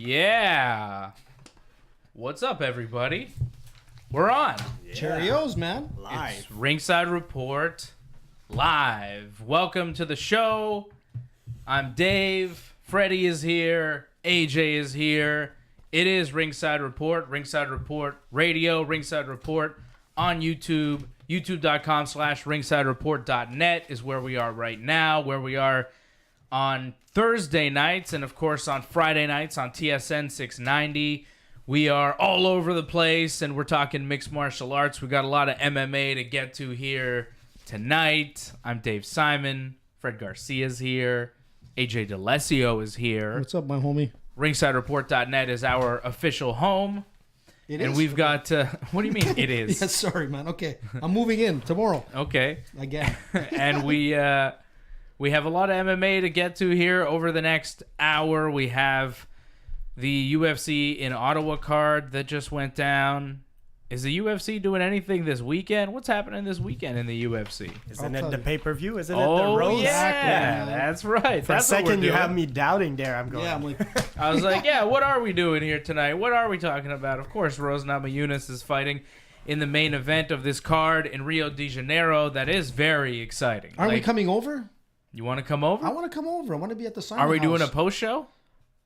Yeah. What's up, everybody? We're on. Yeah. Cheerios, man. Live. It's Ringside Report live. Welcome to the show. I'm Dave. Freddie is here. AJ is here. It is Ringside Report Radio, Ringside Report on YouTube. YouTube.com/ringsidereport.net is where we are right now, where we are on Thursday nights, and of course on Friday nights on TSN 690. We are all over the place, and we're talking mixed martial arts. We got a lot of MMA to get to here tonight. I'm Dave Simon. Fred Garcia's here. AJ DeLessio is here. What's up, my homie? RingsideReport.net is our official home. It and is? We've got... what do you mean, it is? Yeah, sorry, man. Okay. I'm moving in tomorrow. Okay. Again. And we have a lot of MMA to get to here over the next hour. We have the UFC in Ottawa card that just went down. Is the UFC doing anything this weekend? What's happening this weekend in the UFC? Isn't it the pay-per-view? Isn't it Oh, the roast? yeah. That's right. For That's a second, you doing. have me doubting there. I'm going. Yeah, I'm like... I was like, yeah, what are we doing here tonight? What are we talking about? Of course, Rose Namajunas is fighting in the main event of this card in Rio de Janeiro. That is very exciting. Aren't we coming over? You want to come over? I want to come over. I want to be at the Simon Are we doing a house. post show?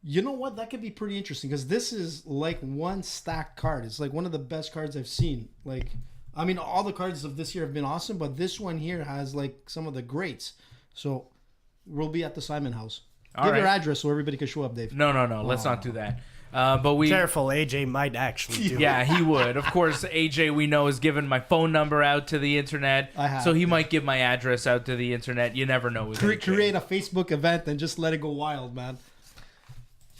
You know what? That could be pretty interesting because this is like one stacked card. It's like one of the best cards I've seen. Like, I mean, all the cards of this year have been awesome, but this one here has like some of the greats. So we'll be at the Simon house. Give your address so everybody can show up, Dave. No. Let's not do that. But we Careful, AJ might actually do it. Yeah, he would. Of course, AJ, we know, has given my phone number out to the internet. I have, so he might give my address out to the internet. You never know with AJ. Create a Facebook event and just let it go wild, man.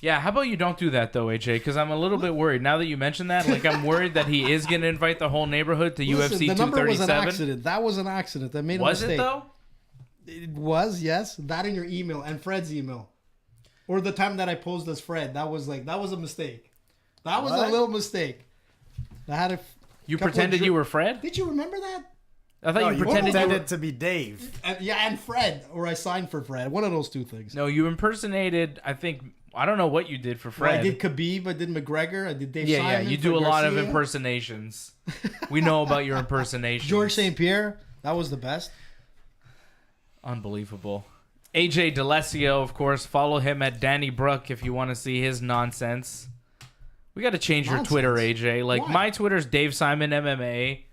Yeah, how about you don't do that, though, AJ? Because I'm a little bit worried. Now that you mentioned that, like, I'm worried that he is going to invite the whole neighborhood to UFC 237. The number was an accident. That was an accident. I made a Was mistake. it, though? It was, yes. That in your email and Fred's email. Or the time that I posed as Fred. That was a mistake. That was a little mistake. I had a You pretended you were Fred? Did you remember that? I thought you pretended you were... to be Dave. And Fred. Or I signed for Fred. One of those two things. No, you impersonated, I think... I don't know what you did for Fred. Well, I did Khabib. I did McGregor. I did Dave Simon. Yeah, you do a lot of Garcia. impersonations. We know about your impersonations. Georges St-Pierre. That was the best. Unbelievable. AJ DeLessio, of course. Follow him at Danny Brook if you want to see his nonsense. We got to change your Twitter, AJ. Like, Why? my Twitter's Dave Simon MMA.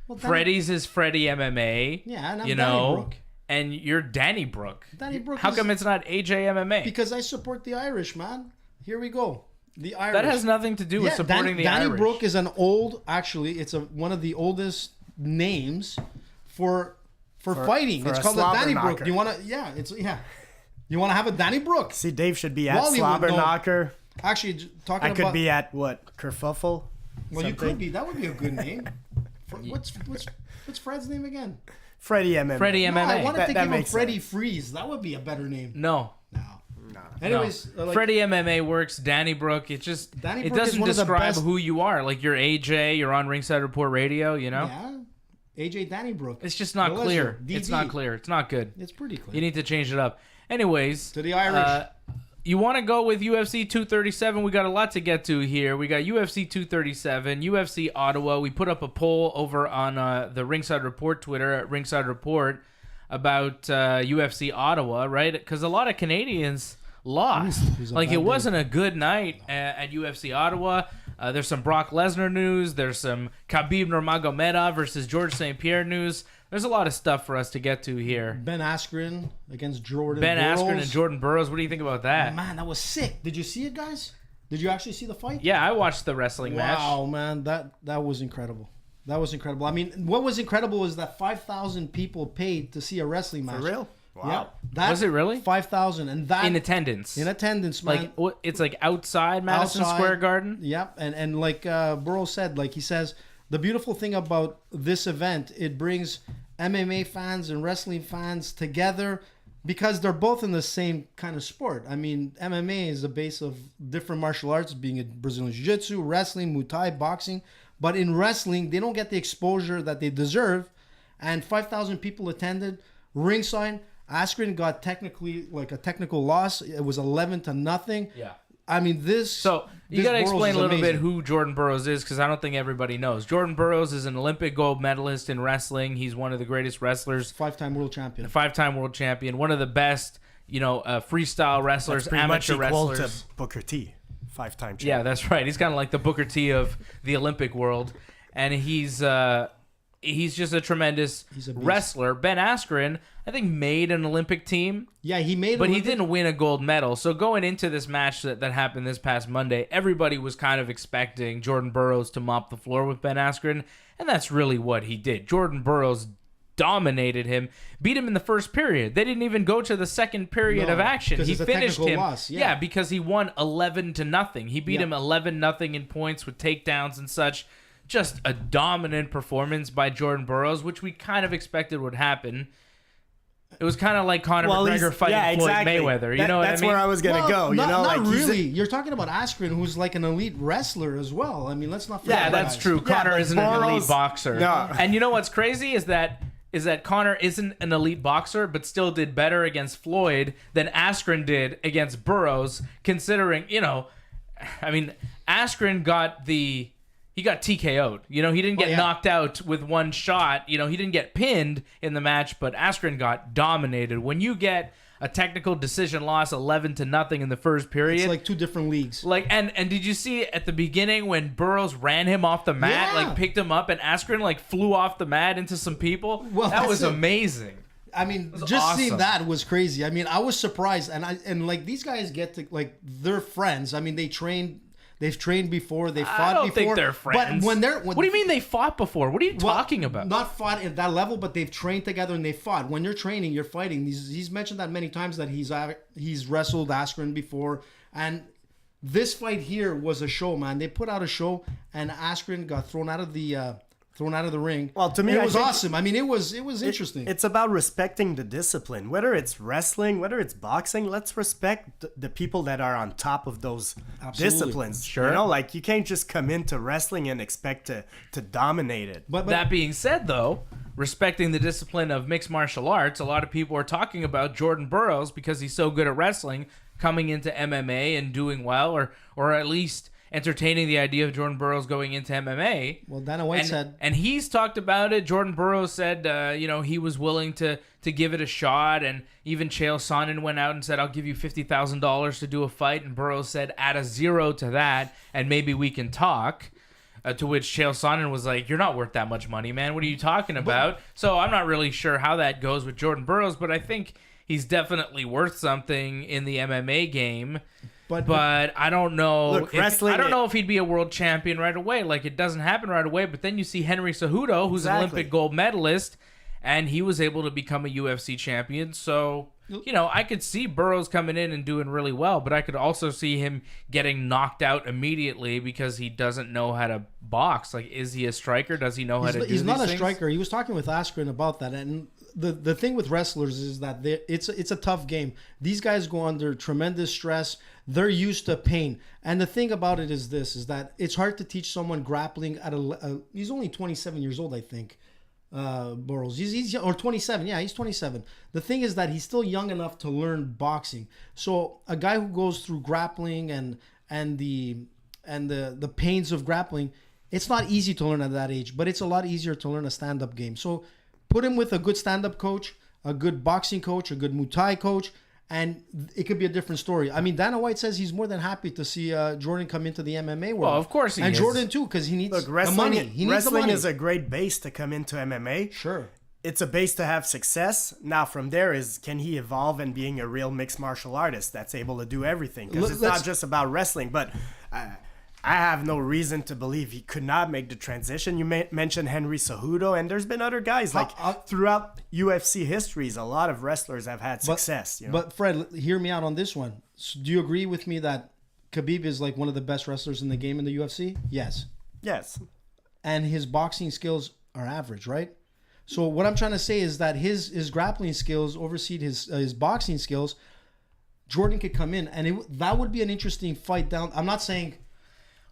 Well, Freddie's is Freddie MMA. Yeah, and I'm you Danny know, Brook. And you're Danny Brook. Danny Brook How is- come it's not AJ MMA? Because I support the Irish, man. Here we go. The Irish. That has nothing to do with supporting the Danny Irish. Brook is an old, actually, it's one of the oldest names for fighting. for It's a called the slobber Danny knocker. Brook. You want to, You want to have a Danny Brook? See, Dave should be at Wally would Slobber know. Knocker. Actually, talking I about. could be at, what, Kerfuffle? Well, you Something? could be. That would be a good name. What's Fred's name again? Freddie MMA. Freddie No, I MMA. wanted to give him makes Freddie sense. Freeze. That would be a better name. No. No. No. Anyways, No. Freddie MMA works. Danny Brook. It just Danny it Brook is doesn't one of the describe best- who you are. Like you're AJ. You're on Ringside Report Radio. You know. Yeah. AJ Danny Brook. It's just not DeLessio, clear. DD. It's not clear. It's not good. It's pretty clear. You need to change it up. Anyways, To the Irish. You want to go with UFC 237? We got a lot to get to here. We got UFC 237, UFC Ottawa. We put up a poll over on the Ringside Report Twitter at Ringside Report about UFC Ottawa, right? Because a lot of Canadians lost. Like, it wasn't a good night at UFC Ottawa. There's some Brock Lesnar news. There's some Khabib Nurmagomedov versus Georges St-Pierre news. There's a lot of stuff for us to get to here. Ben Askren against Jordan Ben Burroughs. Askren and Jordan Burroughs. What do you think about that? Man, that was sick. Did you see it, guys? Did you actually see the fight? Yeah, I watched the wrestling match. Wow, man, that was incredible. That was incredible. I mean, what was incredible is that 5,000 people paid to see a wrestling match. For real? Yeah. That, Was it really? 5,000, and that In attendance. in attendance, man. Like, what, it's like outside Madison Outside. Square Garden? Yep, and like Burroughs said, like he says, the beautiful thing about this event, it brings MMA fans and wrestling fans together because they're both in the same kind of sport. I mean, MMA is a base of different martial arts, being it Brazilian Jiu-Jitsu, wrestling, Muay Thai, boxing. But in wrestling, they don't get the exposure that they deserve. And 5,000 people attended. Ringside, Askren got technically like a technical loss. It was 11-0. Yeah. I mean, this. So you this got to Burroughs explain is a little bit amazing. who Jordan Burroughs is, because I don't think everybody knows. Jordan Burroughs is an Olympic gold medalist in wrestling. He's one of the greatest wrestlers, 5-time world champion. a 5-time world champion, one of the best, freestyle wrestlers, That's pretty much amateur equal wrestlers. to Booker T, 5-time champion. Yeah, that's right. He's kind of like the Booker T of the Olympic world, and he's just a tremendous He's a beast. wrestler. Ben Askren, I think, made an Olympic team. Yeah, he made. But he Olympic- didn't win a gold medal. So going into this match that happened this past Monday, everybody was kind of expecting Jordan Burroughs to mop the floor with Ben Askren, and that's really what he did. Jordan Burroughs dominated him, beat him in the first period. They didn't even go to the second period No, of action. 'cause He it's a finished technical him. loss, yeah. Because he won 11-0. He beat Yeah. him 11-0 in points with takedowns and such. Just a dominant performance by Jordan Burroughs, which we kind of expected would happen. It was kind of like Conor McGregor fighting Floyd Mayweather. You know what I mean? That's where I was gonna go. Not he's really. You're talking about Askren, who's like an elite wrestler as well. I mean, let's not forget. Yeah, that that's guy. true. Conor but isn't an elite Burroughs- boxer. No. And you know what's crazy is that Conor isn't an elite boxer, but still did better against Floyd than Askren did against Burroughs, considering, Askren got TKO'd. He didn't get yeah. knocked out with one shot. He didn't get pinned in the match, but Askren got dominated. When you get a technical decision loss 11-0 in the first period, It's like two different leagues. and did you see at the beginning when Burroughs ran him off the mat, Yeah. picked him up, and Askren flew off the mat into some people? Well, that was that's it. amazing. I mean, was just seeing awesome. that was crazy. I mean, I was surprised, and these guys get to they're friends. I mean, they've trained before, they fought I don't before. think they're friends. But what do you mean they fought before? What are you Well, talking about? Not fought at that level, but they've trained together and they fought. When you're training, you're fighting. He's mentioned that many times that he's wrestled Askren before, and this fight here was a show, man. They put out a show, and Askren got thrown out of the ring. Well, to me, it I was think awesome. I mean, it was interesting. It's about respecting the discipline. Whether it's wrestling, whether it's boxing, let's respect the people that are on top of those disciplines. Sure. You can't just come into wrestling and expect to dominate it. but That being said, though, respecting the discipline of mixed martial arts, a lot of people are talking about Jordan Burroughs because he's so good at wrestling, coming into MMA and doing well, or at least entertaining the idea of Jordan Burroughs going into MMA. Well, Dana White said... And he's talked about it. Jordan Burroughs said, he was willing to give it a shot. And even Chael Sonnen went out and said, I'll give you $50,000 to do a fight. And Burroughs said, add a zero to that, and maybe we can talk. To which Chael Sonnen was like, you're not worth that much money, man. What are you talking about? So I'm not really sure how that goes with Jordan Burroughs, but I think he's definitely worth something in the MMA game. But I don't know. Look, wrestling- I don't know if he'd be a world champion right away. It doesn't happen right away. But then you see Henry Cejudo, who's an Exactly. Olympic gold medalist, and he was able to become a UFC champion. So I could see Burroughs coming in and doing really well, but I could also see him getting knocked out immediately because he doesn't know how to box. Is he a striker? Does he know how to do He's not these a things? striker. He was talking with Askren about that, and the thing with wrestlers is that it's a tough game. These guys go under tremendous stress. They're used to pain, and the thing about it is that it's hard to teach someone grappling at he's only 27 years old, I think. Burroughs, he's or 27. Yeah, he's 27. The thing is that he's still young enough to learn boxing. So a guy who goes through grappling and the pains of grappling, it's not easy to learn at that age, but it's a lot easier to learn a stand-up game. So put him with a good stand-up coach, a good boxing coach, a good Muay Thai coach, and it could be a different story. I mean, Dana White says he's more than happy to see Jordan come into the MMA world. Well, of course he and is. Jordan too, because he needs the Wrestling, money. He needs the wrestling money. is a great base to come into MMA. Sure. It's a base to have success. Now, from there can he evolve and being a real mixed martial artist that's able to do everything? Because it's not just about wrestling. But I have no reason to believe he could not make the transition. You mentioned Henry Cejudo, and there's been other guys throughout UFC histories. A lot of wrestlers have had success. But Fred, hear me out on this one. So do you agree with me that Khabib is one of the best wrestlers in the game in the UFC? Yes. Yes. And his boxing skills are average, right? So what I'm trying to say is that his grappling skills overseed his boxing skills. Jordan could come in, and that would be an interesting fight down. I'm not saying.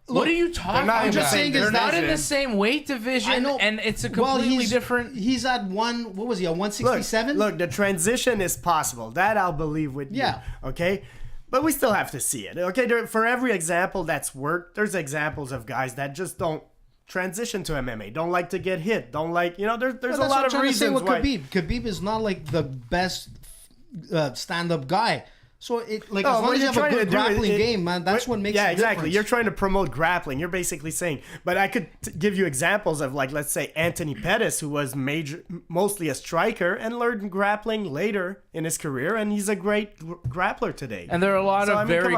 What are you talking about? I'm just saying they're is not that- in the same weight division, I know, and it's a completely different. He's at what was he, at 167? Look, the transition is possible. That I'll believe with you. Yeah. Okay? But we still have to see it. Okay, for every example that's worked, there's examples of guys that just don't transition to MMA, don't like to get hit, don't like, there's a lot of reasons why. Khabib is not like the best stand-up guy. So as long as you have a good grappling game, man, that's what makes it exactly. difference. You're trying to promote grappling. You're basically saying, but I could give you examples of, like, let's say Anthony Pettis, who was mostly a striker and learned grappling later in his career, and he's a great grappler today. And there are a lot of very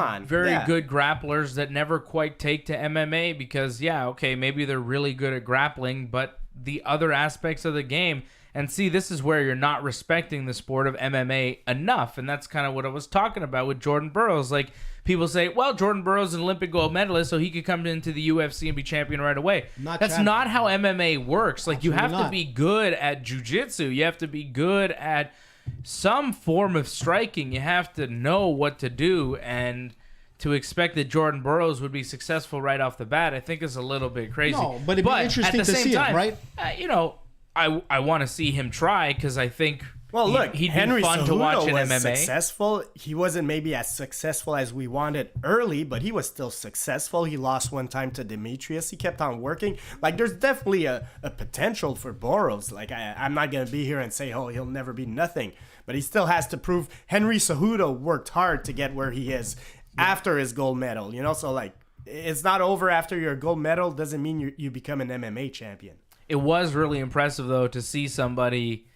good grapplers that never quite take to MMA because, maybe they're really good at grappling, but the other aspects of the game. And see, this is where you're not respecting the sport of MMA enough. And that's kind of what I was talking about with Jordan Burroughs. Like, people say, well, Jordan Burroughs is an Olympic gold medalist, so he could come into the UFC and be champion right away. That's not how MMA works. Like, you have to be good at jiu-jitsu. You have to be good at some form of striking. You have to know what to do. And to expect that Jordan Burroughs would be successful right off the bat, I think is a little bit crazy. No, but it'd be interesting to see him, right? I want to see him try because I think he'd Henry be fun to watch in MMA. Successful. He wasn't maybe as successful as we wanted early, but he was still successful. He lost one time to Demetrius. He kept on working. Like, there's definitely a potential for Burroughs. Like, I'm not going to be here and say, he'll never be nothing. But he still has to prove. Henry Cejudo worked hard to get where he is after his gold medal. So, like, it's not over after your gold medal. Doesn't mean you become an MMA champion. It was really impressive, though, to see somebody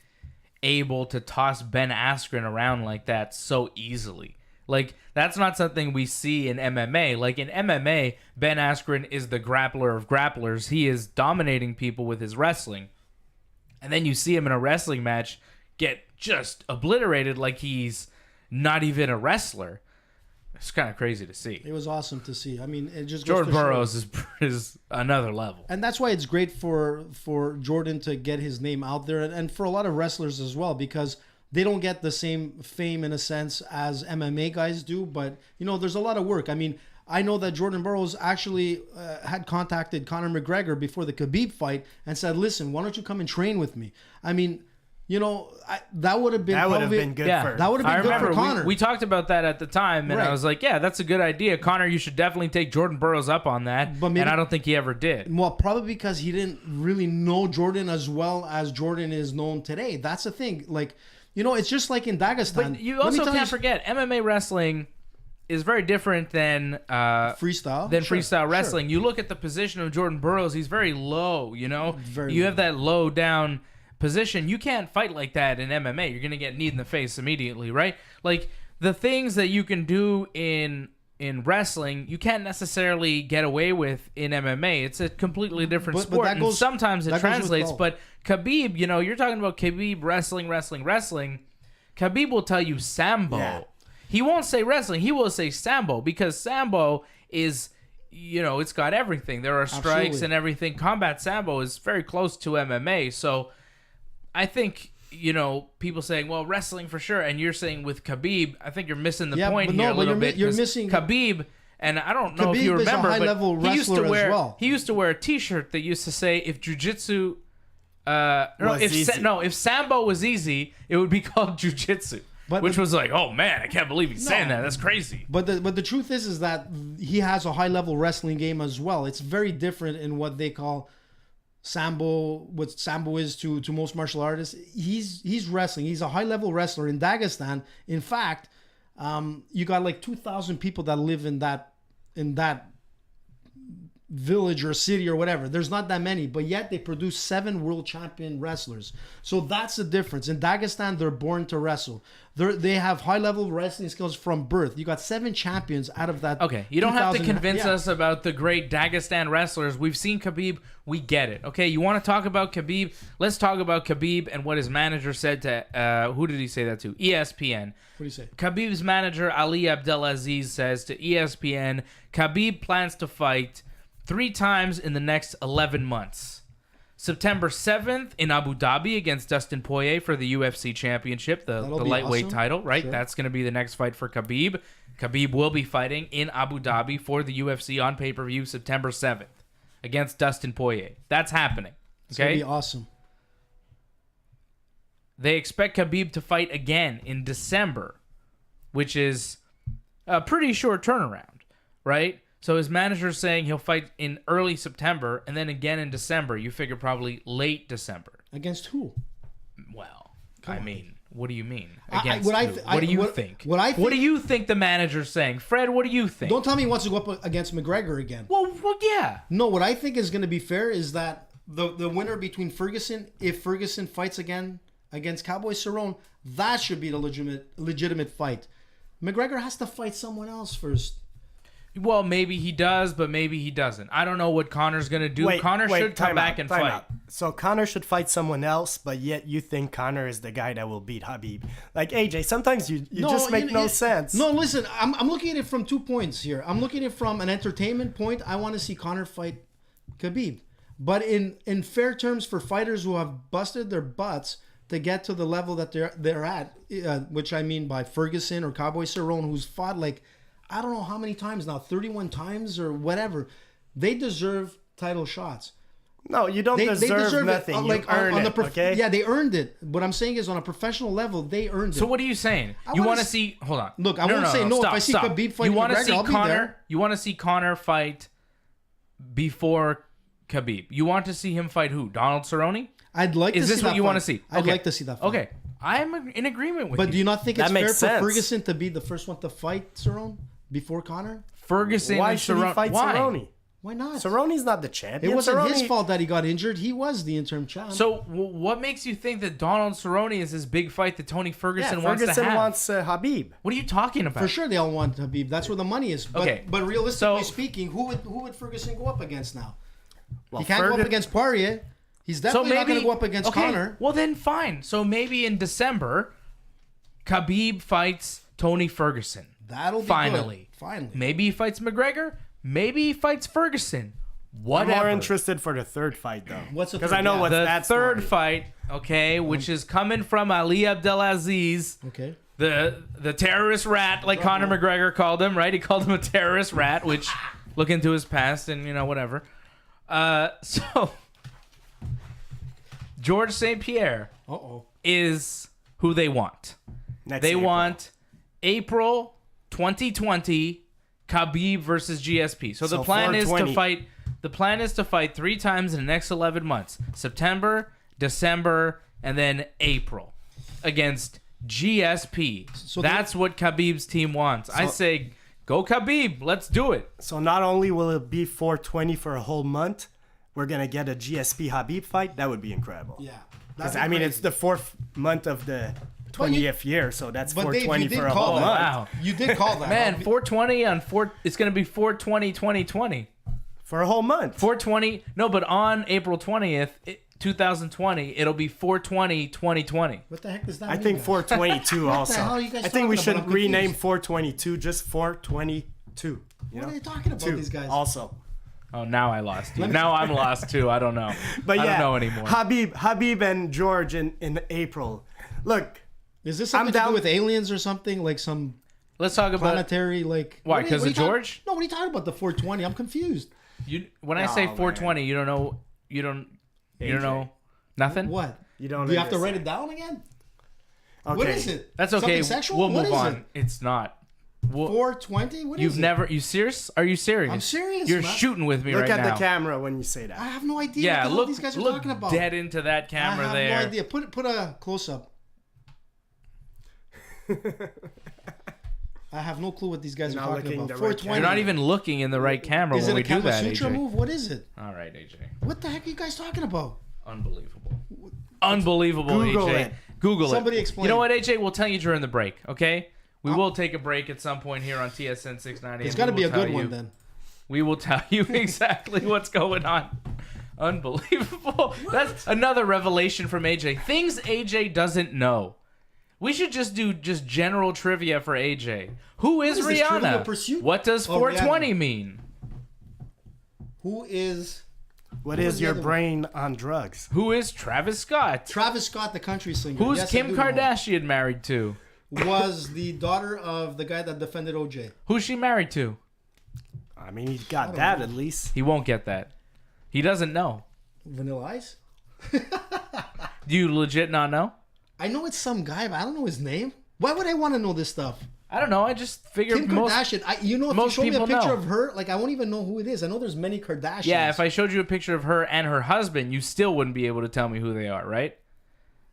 able to toss Ben Askren around like that so easily. Like, that's not something we see in MMA. Like, in MMA, Ben Askren is the grappler of grapplers. He is dominating people with his wrestling. And then you see him in a wrestling match get just obliterated like he's not even a wrestler. It's kind of crazy to see. It was awesome to see. I mean, it just Jordan Burroughs is another level. And that's why it's great for Jordan to get his name out there, and for a lot of wrestlers as well, because they don't get the same fame in a sense as MMA guys do. But, there's a lot of work. I mean, I know that Jordan Burroughs actually had contacted Conor McGregor before the Khabib fight and said, listen, why don't you come and train with me? I mean, that would have been good for that would have been good for Conor. We talked about that at the time, and I was like, yeah, that's a good idea. Conor, you should definitely take Jordan Burroughs up on that. And I don't think he ever did. Well, probably because he didn't really know Jordan as well as Jordan is known today. That's the thing. Like, it's just like in Dagestan. But you also can't forget, MMA wrestling is very different than freestyle wrestling. You look at the position of Jordan Burroughs, he's very low, You have that low down position. You can't fight like that in MMA. You're going to get kneed in the face immediately, right? Like, the things that you can do in wrestling, you can't necessarily get away with in MMA. It's a completely different sport. And sometimes it translates, but Khabib, you're talking about Khabib wrestling. Khabib will tell you Sambo. Yeah. He won't say wrestling. He will say Sambo, because Sambo is, it's got everything. There are strikes and everything. Combat Sambo is very close to MMA. So I think, people saying, well, wrestling for sure, and you're saying with Khabib, I think you're missing the point here a little bit. You're missing Khabib, and I don't know if you remember, but he used to wear a T-shirt that used to say, if jiu-jitsu, if Sambo was easy, it would be called jiu-jitsu. Which was like, oh man, I can't believe he's saying that. That's crazy. But the truth is that he has a high level wrestling game as well. It's very different in what they call Sambo, what Sambo is to most martial artists. He's wrestling. He's a high level wrestler in Dagestan. In fact, you got like 2,000 people that live in that village or city or whatever. There's not that many, but yet they produce 7 world champion wrestlers. So that's the difference. In Dagestan, they're born to wrestle. They have high level wrestling skills from birth. You got 7 champions out of that. Okay, you don't have to convince us about the great Dagestan wrestlers. We've seen Khabib. We get it. Okay, you want to talk about Khabib? Let's talk about Khabib and what his manager said to, who did he say that to? ESPN. What do you say? Khabib's manager, Ali Abdelaziz, says to ESPN, Khabib plans to fight 3 times in the next 11 months. September 7th in Abu Dhabi against Dustin Poirier for the UFC Championship, the lightweight title, right? Sure. That's going to be the next fight for Khabib. Khabib will be fighting in Abu Dhabi for the UFC on pay-per-view September 7th against Dustin Poirier. That's happening. Okay? It's going to be awesome. They expect Khabib to fight again in December, which is a pretty short turnaround, right? So his manager's saying he'll fight in early September and then again in December. You figure probably late December. Against who? Well, I mean, what do you mean? Against who? What do you think? What do you think the manager's saying? Fred, what do you think? Don't tell me he wants to go up against McGregor again. Well, yeah. No, what I think is going to be fair is that the winner between Ferguson, if Ferguson fights again against Cowboy Cerrone, that should be the legitimate fight. McGregor has to fight someone else first. Well, maybe he does, but maybe he doesn't. I don't know what Conor's going to do. Conor should come back and fight. So Conor should fight someone else, but yet you think Conor is the guy that will beat Khabib. Like, AJ, sometimes you just make no sense. No, listen, I'm looking at it from 2 points here. I'm looking at it from an entertainment point. I want to see Conor fight Khabib. But in fair terms for fighters who have busted their butts to get to the level that they're at, which I mean by Ferguson or Cowboy Cerrone, who's fought like, I don't know how many times now, 31 times or whatever. They deserve title shots. No, you don't deserve nothing. You earn it, okay? Yeah, they earned it. What I'm saying is on a professional level, they earned it. So what are you saying? You want to see... Hold on. Look, I won't say no. If I see Khabib fight McGregor, I'll be there. You want to see Conor fight before Khabib. You want to see him fight who? Donald Cerrone? I'd like to see that. Is this what you want to see? I'd like to see that fight. Okay. I'm in agreement with you. But do you not think it's fair sense. for Ferguson to be the first one to fight Cerrone before Conor? Ferguson Why and should he fight Cerrone? Why not? Cerrone's not the champion. It wasn't his fault that he got injured. He was the interim champ. So what makes you think that Donald Cerrone is his big fight that Tony Ferguson wants to have? Ferguson wants Khabib. What are you talking about? For sure they all want Khabib. That's where the money is. But, Okay. But realistically speaking, who would Ferguson go up against now? Well, he can't go up against Poirier. He's definitely not going to go up against Conor. Well, then fine. So maybe in December, Khabib fights Tony Ferguson. That'll be finally. Good. Finally. Maybe he fights McGregor. Maybe he fights Ferguson. Whatever. I'm more interested for the third fight, though. What's the Because third? I know what's the that third story. fight, okay, which is coming from Ali Abdelaziz. Okay. The terrorist rat, like Conor McGregor called him, right? He called him a terrorist rat, which look into his past and, whatever. So, Georges St-Pierre is who they want. They want April 2020 Khabib versus GSP. So the plan is to fight. The plan is to fight 3 times in the next 11 months: September, December, and then April against GSP. So that's what Khabib's team wants. I say, go Khabib. Let's do it. So not only will it be 420 for a whole month, we're gonna get a GSP Khabib fight. That would be incredible. Yeah. Because I mean, it's the 4th month of the 20th year, so that's 420 for a whole month. Wow. You did call that. Man, 420 on 4. It's gonna be 420 2020 for a whole month. 420. No, but on April 20th, 2020, it'll be 420 2020. What the heck does that I mean? think 422 also. the hell are you guys I think we talking should about? I'm rename confused. 422 just 422. What are you talking about, these guys? Also. Oh, now I lost you. Now I'm lost too. I don't know. But I don't know anymore. Habib and George in April. Look, is this something to do with aliens or something? Like some Let's talk about planetary, like... Why, because of George? No, what are you talking about, the 420? I'm confused. When I say 420, you don't know... You don't know nothing? What? You don't. Do you have to write it down again? Okay. What is it? That's okay. Something sexual? We'll What move is on. it? It's not. 420? What is it? You serious? Are you serious? I'm serious, You're man. shooting with me Look right now. at the camera when you say that. I have no idea Yeah, what the hell these guys are look talking about. dead into that camera there. I have no idea. Put a close-up. I have no clue what these guys are talking about. 420. You're not even looking in the right camera when we do that, Is it a Kama Sutra AJ. move? What is it? All right, AJ. What the heck are you guys talking about? Unbelievable. Unbelievable, Google AJ. it. Google it. Somebody explain. You know what, AJ? We'll tell you during the break, okay? We will take a break at some point here on TSN 690. It's got to be a good one then. We will tell you exactly what's going on. Unbelievable. That's another revelation from AJ. Things AJ doesn't know. We should just do general trivia for AJ. Who is What is this, Trivial Rihanna? Pursuit? What does 420 mean? Who is... What was is the your other one? brain on drugs? Who is Travis Scott? Travis Scott, the country singer. Who's Yes, I Kim do know. Kardashian married to? Was the daughter of the guy that defended OJ. Who's she married to? I mean, he got that at least. He won't get that. He doesn't know. Vanilla Ice? Do you legit not know? I know it's some guy, but I don't know his name. Why would I want to know this stuff? I don't know. I just figured Kim Kardashian. If you show me a picture of her, like I won't even know who it is. I know there's many Kardashians. Yeah, if I showed you a picture of her and her husband, you still wouldn't be able to tell me who they are, right?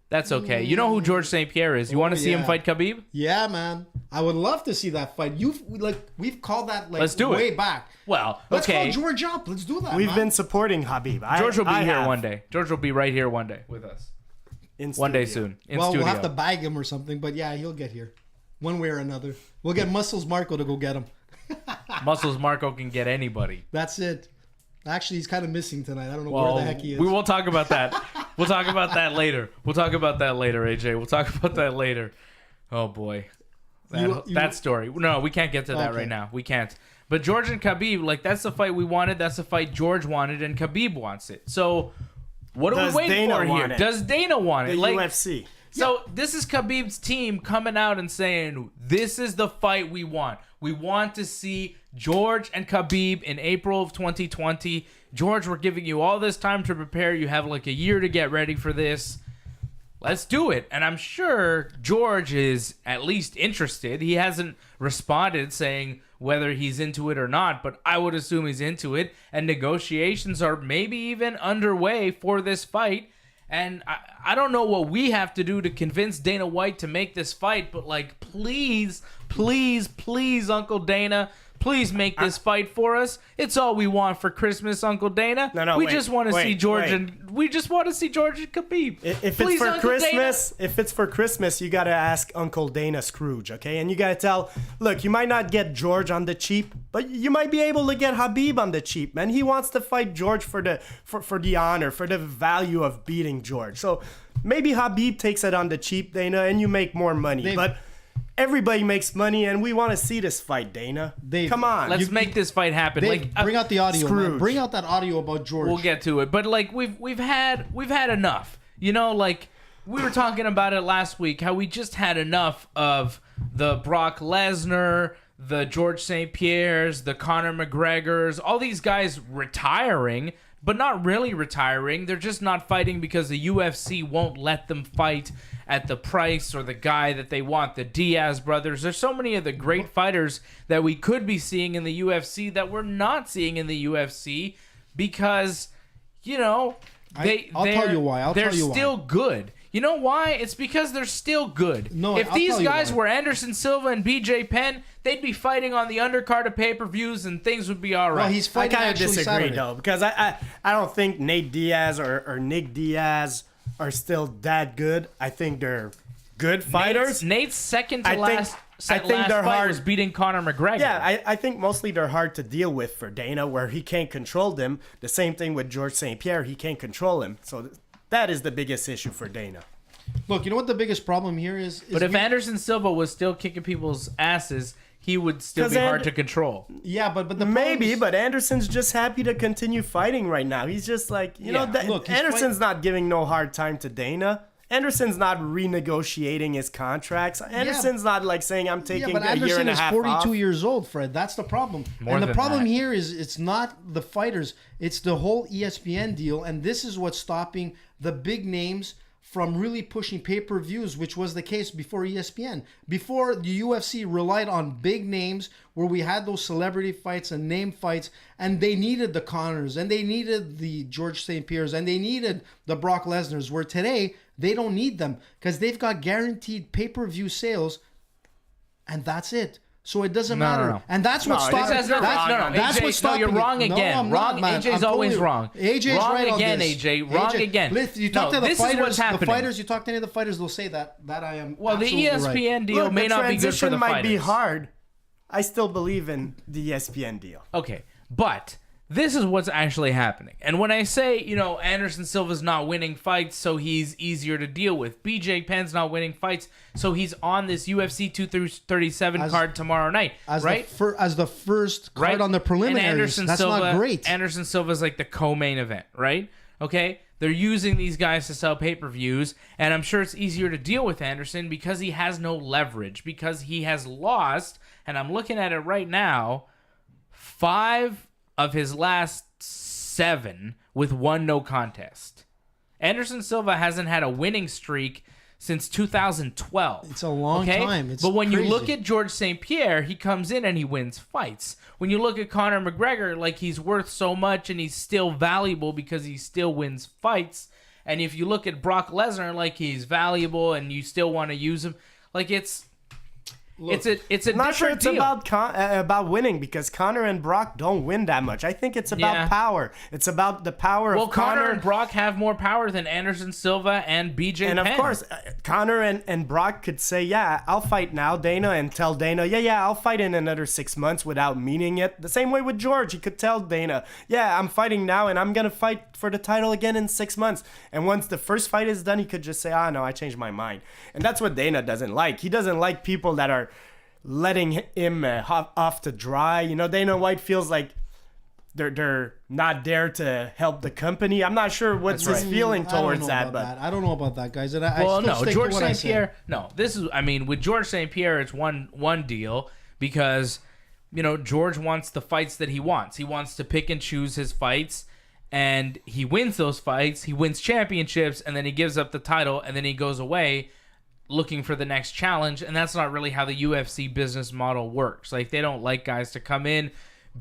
That's okay. You know who Georges St-Pierre is. You want to see him fight Khabib? Yeah, man. I would love to see that fight. We've called that Let's do way it. back. Well, Let's okay. call George up. Let's do that. We've been supporting Khabib. George will be here one day. George will be right here one day with us. One day soon. We'll have to bag him or something, but yeah, he'll get here. One way or another. We'll get Muscles Marco to go get him. Muscles Marco can get anybody. That's it. Actually, he's kind of missing tonight. I don't know where the heck he is. We will talk about that. We'll talk about that later. AJ. We'll talk about that later. Oh, boy. That story. No, we can't get to that right now. We can't. But George and Khabib, like, that's the fight we wanted. That's the fight George wanted, and Khabib wants it. So, what are we waiting for here? Does Dana want it? The UFC. So, this is Khabib's team coming out and saying, this is the fight we want. We want to see George and Khabib in April of 2020. George, we're giving you all this time to prepare. You have like a year to get ready for this. Let's do it. And I'm sure George is at least interested. He hasn't responded saying whether he's into it or not, but I would assume he's into it. And negotiations are maybe even underway for this fight. And I don't know what we have to do to convince Dana White to make this fight, but like, please, Uncle Dana, please make this fight for us. It's all we want for Christmas, Uncle Dana. We just want to see George and Khabib. If it's for Christmas, you got to ask Uncle Dana Scrooge, okay? And you got to tell, look, you might not get George on the cheap, but you might be able to get Khabib on the cheap, man. He wants to fight George for the honor, for the value of beating George. So maybe Khabib takes it on the cheap, Dana, and you make more money. But everybody makes money, and we want to see this fight, Dana. Come on. Let's make this fight happen. Bring out the audio, man. Bring out that audio about George. We'll get to it. But like we've had enough. You know, like we were talking about it last week, how we just had enough of the Brock Lesnar, the Georges St-Pierres, the Conor McGregors, all these guys retiring, but not really retiring. They're just not fighting because the UFC won't let them fight at the price or the guy that they want. The Diaz brothers. There's so many of the great fighters that we could be seeing in the UFC that we're not seeing in the UFC because, you know, I'll tell you why. They're still good. You know why? It's because they're still good. No, if these guys were Anderson Silva and BJ Penn, they'd be fighting on the undercard of pay-per-views and things would be all right. Well, he's fighting I kind of disagree, Saturday. though, because I don't think Nate Diaz or Nick Diaz are still that good. I think they're good fighters. Nate's second to last fight was beating Conor McGregor. Yeah, I think mostly they're hard to deal with for Dana, where he can't control them. The same thing with Georges St-Pierre. He can't control him. So that is the biggest issue for Dana. Look, you know what the biggest problem here is but if Anderson Silva was still kicking people's asses, he would still be hard to control. Yeah, but but Anderson's just happy to continue fighting right now. He's just like, Anderson's not giving no hard time to Dana. Anderson's not renegotiating his contracts. Anderson's not like saying, I'm taking a year and a half off. Anderson is 42 years old, Fred. That's the problem. And the problem here is it's not the fighters. It's the whole ESPN deal. And this is what's stopping the big names from really pushing pay-per-views, which was the case before ESPN. Before, the UFC relied on big names where we had those celebrity fights and name fights, and they needed the Conors, and they needed the Georges St-Pierres, and they needed the Brock Lesnars, where today, they don't need them because they've got guaranteed pay-per-view sales, and that's it. So it doesn't matter. No. And that's what's stopping it. That's what's stopping you're wrong again. AJ's always wrong. AJ's wrong right again, on this. AJ. Wrong again. You talk to the this fighters, is what's happening. you talk to any of the fighters, they'll say that I am well, the ESPN right. deal may not be good for the fighters. Might be hard. I still believe in the ESPN deal. Okay, but this is what's actually happening. And when I say, Anderson Silva's not winning fights, so he's easier to deal with. BJ Penn's not winning fights, so he's on this UFC 237 card tomorrow night, right? As the first card on the preliminaries. That's not great. Anderson Silva's like the co-main event, right? Okay? They're using these guys to sell pay-per-views, and I'm sure it's easier to deal with Anderson because he has no leverage, because he has lost, and I'm looking at it right now, 5 of his last 7 with 1 no contest. Anderson Silva hasn't had a winning streak since 2012. It's a long time. It's but when crazy. you look at Georges St-Pierre, he comes in and he wins fights. When you look at Conor McGregor, like, he's worth so much and he's still valuable because he still wins fights. And if you look at Brock Lesnar, like, he's valuable and you still want to use him, like, it's a not sure different it's deal. about winning, because Conor and Brock don't win that much. I think it's about power. It's about the power of Conor. Conor and Brock have more power than Anderson Silva and BJ And Penn. of course, Conor and Brock could say, yeah, I'll fight now, Dana, and tell Dana, yeah, I'll fight in another 6 months without meaning it. The same way with George. He could tell Dana, yeah, I'm fighting now and I'm going to fight for the title again in 6 months. And once the first fight is done, he could just say, no, I changed my mind. And that's what Dana doesn't like. He doesn't like people that are letting him off to dry. You know, Dana White feels like they're not there to help the company. I'm not sure what's his feeling towards that, but I don't know about that, guys. And Georges St-Pierre. No, this is. I mean, with Georges St-Pierre, it's one deal, because, you know, George wants the fights that he wants. He wants to pick and choose his fights, and he wins those fights. He wins championships, and then he gives up the title, and then he goes away looking for the next challenge. And that's not really how the UFC business model works. Like, they don't like guys to come in,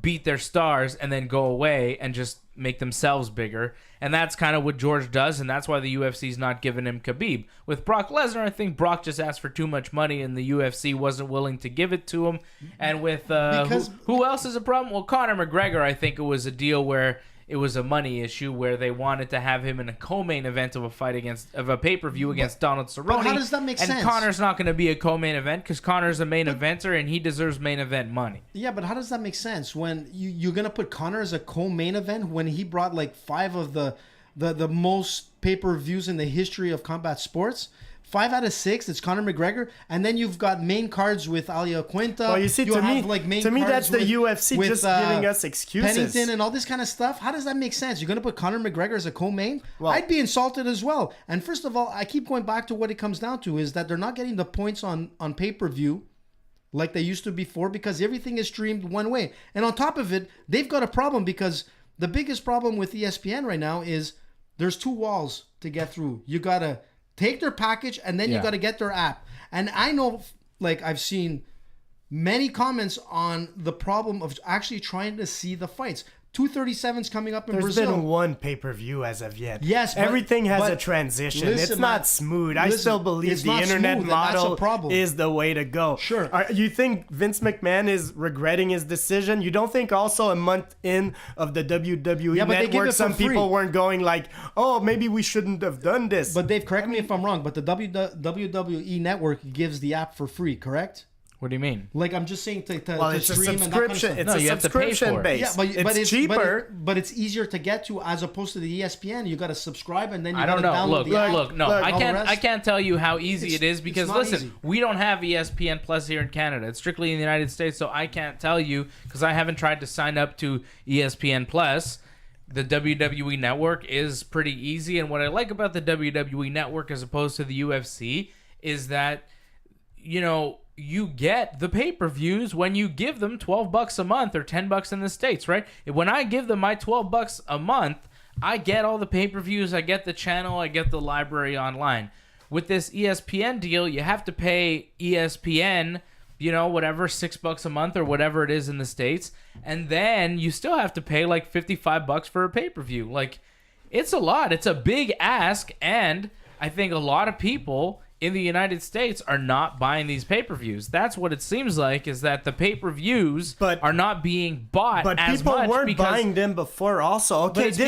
beat their stars, and then go away and just make themselves bigger. And that's kind of what George does, and that's why the UFC's not giving him Khabib. With Brock Lesnar, I think Brock just asked for too much money and the UFC wasn't willing to give it to him. And with who else is a problem? Well, Conor McGregor, I think it was a deal where it was a money issue, where they wanted to have him in a co-main event of a pay-per-view against Donald Cerrone. But how does that make sense? And Conor's not going to be a co-main event because Conor's a main eventer and he deserves main event money. Yeah, but how does that make sense when you're going to put Conor as a co-main event when he brought like 5 of the most pay-per-views in the history of combat sports? 5 out of 6, it's Conor McGregor, and then you've got main cards with Ali Quinta. Well, you see, to me, that's the UFC just giving us excuses. Pennington and all this kind of stuff. How does that make sense? You're going to put Conor McGregor as a co-main? Well, I'd be insulted as well. And first of all, I keep going back to what it comes down to is that they're not getting the points on pay-per-view like they used to before, because everything is streamed one way. And on top of it, they've got a problem, because the biggest problem with ESPN right now is there's 2 walls to get through. You got to take their package, and then you got to get their app. And I know, like, I've seen many comments on the problem of actually trying to see the fights. 237's coming up in Brazil. There's been one pay-per-view as of yet. Yes, everything has a transition. It's not smooth. I still believe the internet model is the way to go. Sure. You think Vince McMahon is regretting his decision? You don't think also a month in of the WWE network, some people weren't going like, oh, maybe we shouldn't have done this? But Dave, correct me if I'm wrong, but the WWE network gives the app for free, correct? What do you mean? Like, I'm just saying to it's stream a subscription. And that kind of It's a subscription base. Yeah, but it's cheaper. But it's easier to get to as opposed to the ESPN. You got to subscribe and then you got to Look, download the app. No, I can't tell you how easy it is, because listen, easy. we don't have ESPN Plus here in Canada. It's strictly in the United States, so I can't tell you because I haven't tried to sign up to ESPN Plus. The WWE network is pretty easy, and what I like about the WWE network as opposed to the UFC is that, you know, you get the pay-per-views when you give them $12 a month or $10 in the States, right? When I give them my $12 a month, I get all the pay-per-views, I get the channel, I get the library online. With this ESPN deal, you have to pay ESPN, you know, whatever, $6 a month or whatever it is in the States, and then you still have to pay like $55 for a pay-per-view. Like, it's a lot. It's a big ask, and I think a lot of people in the United States are not buying these pay-per-views. That's what it seems like, is that the pay-per-views are not being bought as much. But people weren't buying them before also. Okay, it was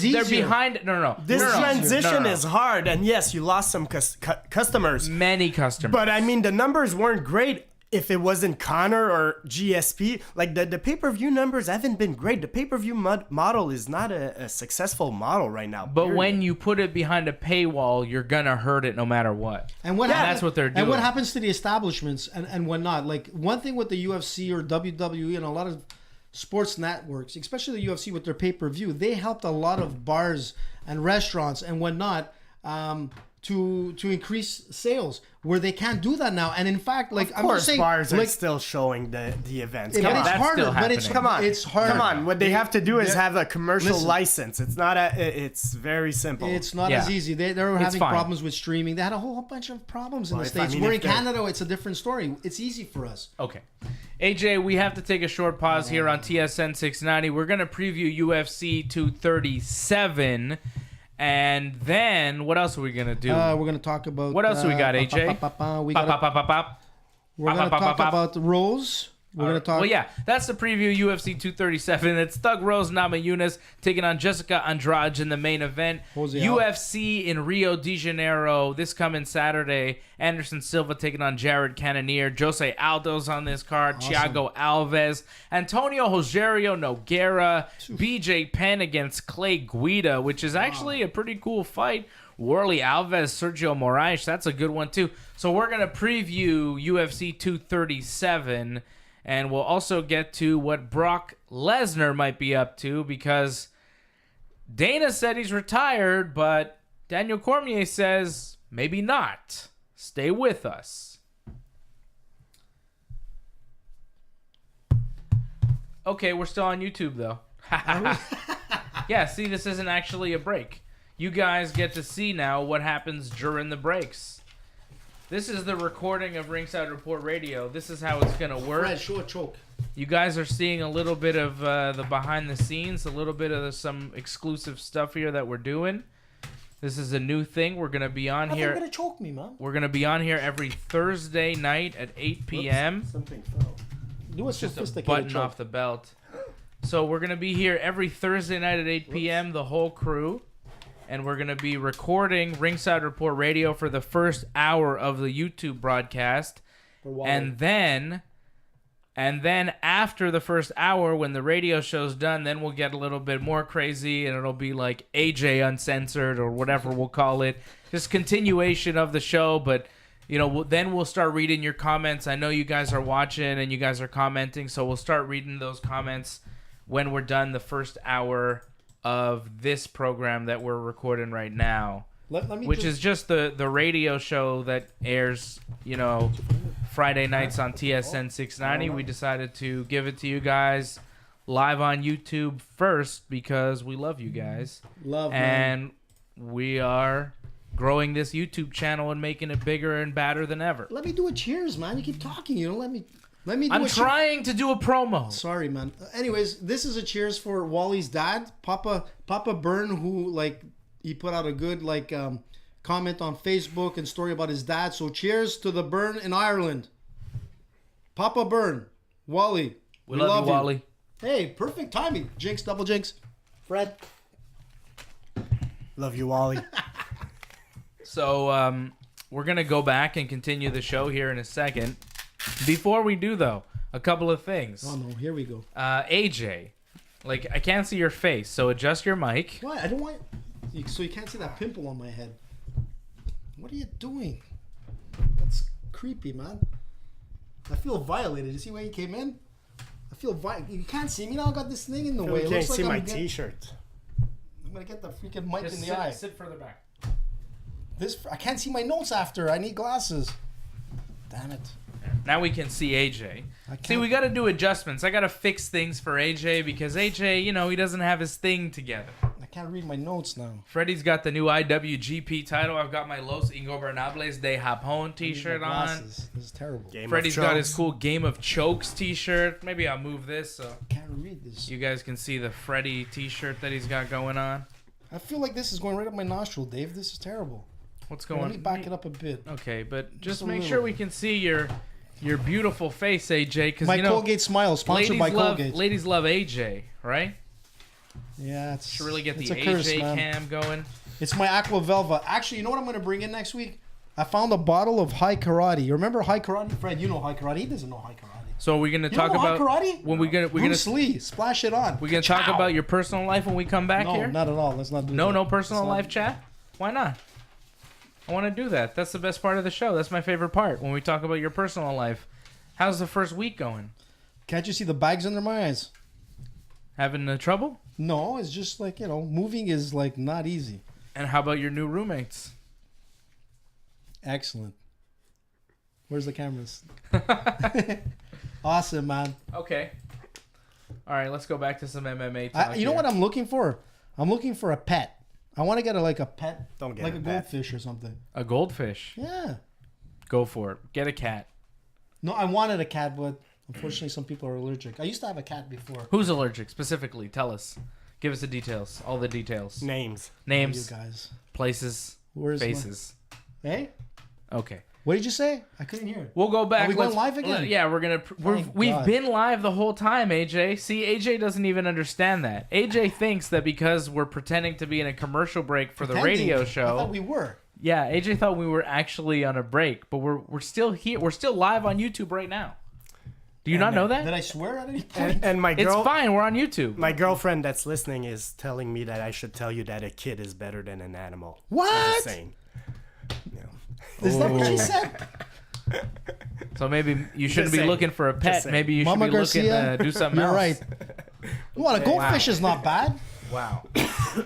easier. They're behind. No. This transition is hard, and yes, you lost some customers. Many customers. But I mean, the numbers weren't great. If it wasn't Conor or GSP, like the pay-per-view numbers haven't been great. The pay-per-view model is not a successful model right now. But when you put it behind a paywall, you're gonna hurt it no matter what. And that's what they're doing. And what happens to the establishments and whatnot? Like, one thing with the UFC or WWE and a lot of sports networks, especially the UFC with their pay-per-view, they helped a lot of bars and restaurants and whatnot to increase sales. where they can't do that now. And in fact, like I'm just saying, bars are like, still showing the events. but it's That's harder. still But it's happening. It's harder. Come on. What they have to do is have a commercial Listen. license. It's not it's very simple. It's not as easy. They were having fine. problems with streaming. They had a whole bunch of problems in the Well, States. I mean, We're if in they're- Canada. It's a different story. It's easy for us. Okay. AJ, we have to take a short pause here on TSN 690. We're going to preview UFC 237. And then, what else are we going to do? We're going to talk about... What else do we got, AJ? We're going to talk about Rose. We're going to talk... Well, yeah, that's the preview UFC 237. It's Thug Rose Namajunas taking on Jessica Andrade in the main event. Jose UFC in Rio de Janeiro this coming Saturday. Anderson Silva taking on Jared Cannonier. Jose Aldo's on this card. Awesome. Thiago Alves. Antonio Rogério Nogueira. BJ Penn against Clay Guida, which is actually a pretty cool fight. Worley Alves, Sergio Moraes. That's a good one, too. So we're going to preview UFC 237. And we'll also get to what Brock Lesnar might be up to, because Dana said he's retired, but Daniel Cormier says maybe not. Stay with us. Okay, we're still on YouTube, though. Yeah, see, this isn't actually a break. You guys get to see now what happens during the breaks. This is the recording of Ringside Report Radio. This is how it's going to work. Fred, show a choke. You guys are seeing a little bit of the behind the scenes, a little bit of some exclusive stuff here that we're doing. This is a new thing. We're going to be on here. You're going to choke me, man. We're going to be on here every Thursday night at 8 p.m. Something fell. Do a Just a sophisticated button choke. off the belt. So we're going to be here every Thursday night at 8 p.m., the whole crew. And we're going to be recording Ringside Report Radio for the first hour of the YouTube broadcast. And then after the first hour, when the radio show's done, then we'll get a little bit more crazy, and it'll be like AJ Uncensored or whatever we'll call it. Just continuation of the show, but then we'll start reading your comments. I know you guys are watching and you guys are commenting, so we'll start reading those comments when we're done the first hour of this program that we're recording right now, which is just the radio show that airs, Friday nights on TSN 690. We decided to give it to you guys live on YouTube first because we love you guys. And we are growing this YouTube channel and making it bigger and badder than ever. Let me do a cheers, man. You keep talking. You don't let me do I'm trying to do a promo. Sorry, man. Anyways, this is a cheers for Wally's dad, Papa Byrne, who he put out a good comment on Facebook and story about his dad. So cheers to the Byrne in Ireland. Papa Byrne, Wally, we love you, Wally. Hey, perfect timing. Jinx, double jinx. Fred. Love you, Wally. So we're gonna go back and continue the show here in a second. Before we do, though, a couple of things. Oh no, here we go. AJ, I can't see your face, so adjust your mic. Why? I don't want so you can't see that pimple on my head. What are you doing? That's creepy, man. I feel violated. You see why you came in? I feel violated. You can't see me now. I got this thing in the way. You It can't looks see like my T-shirt. I'm gonna get the freaking mic Just in the eye. sit further back. I can't see my notes after. I need glasses. Damn it. Now we can see AJ. can't- See, we got to do adjustments. I got to fix things for AJ because AJ, he doesn't have his thing together. I can't read my notes now. Freddie's got the new IWGP title. I've got my Los Ingobernables de Japón t-shirt on. This is terrible. Game of Freddie's got his Chokes. cool Game of Chokes t-shirt. Maybe I'll move this so I can't read this. you guys can see the Freddie t-shirt that he's got going on. I feel like this is going right up my nostril, Dave. This is terrible. What's going on? Let me back it up a bit. Okay, but just a make little. sure we can see your beautiful face, AJ, because My Colgate Smile, sponsored by Colgate. ladies love AJ, right? Yeah, it's Should really get it's the a curse, AJ man. cam going. It's my Aqua Velva. Actually, you know what I'm going to bring in next week? I found a bottle of High Karate. You remember High Karate? Fred, you know High Karate. He doesn't know High Karate. So we're gonna You talk don't know about High Karate? when we're Bruce Lee, splash it on. gonna talk Ka-chow. about your personal life when we come back No, here. not at all. Let's not do that. No personal Let's not- life chat. Why not? I want to do that. That's the best part of the show. That's my favorite part when we talk about your personal life. How's the first week going? Can't you see the bags under my eyes? Having trouble? No, it's just moving is not easy. And how about your new roommates? Excellent. Where's the cameras? Awesome, man. Okay. All right, let's go back to some MMA talk. You know what I'm looking for? I'm looking for a pet. I want to get a pet. Don't get like a a pet. goldfish or something. A goldfish. Yeah. Go for it. Get a cat. No, I wanted a cat, but unfortunately some people are allergic. I used to have a cat before. Who's allergic specifically? Tell us. Give us the details. All the details. Names. Names. You guys. Places. Where's faces. Hey? Okay. What did you say? I couldn't hear it. We'll go back. Are we going live again? Yeah, we've God. been live the whole time, AJ. See, AJ doesn't even understand that. AJ thinks that because we're pretending to be in a commercial break for the radio show. I thought we were. Yeah, AJ thought we were actually on a break, but we're still here. We're still live on YouTube right now. Do you not know that? Did I swear at any point? And my It's girl, fine. We're on YouTube. my girlfriend that's listening is telling me that I should tell you that a kid is better than an animal. What? I'm just saying. Is that what she said? So maybe you shouldn't be saying. looking for a pet. saying. Maybe you Mama should be looking Garcia, to do something you're else. right. Well, a goldfish is not bad. Wow.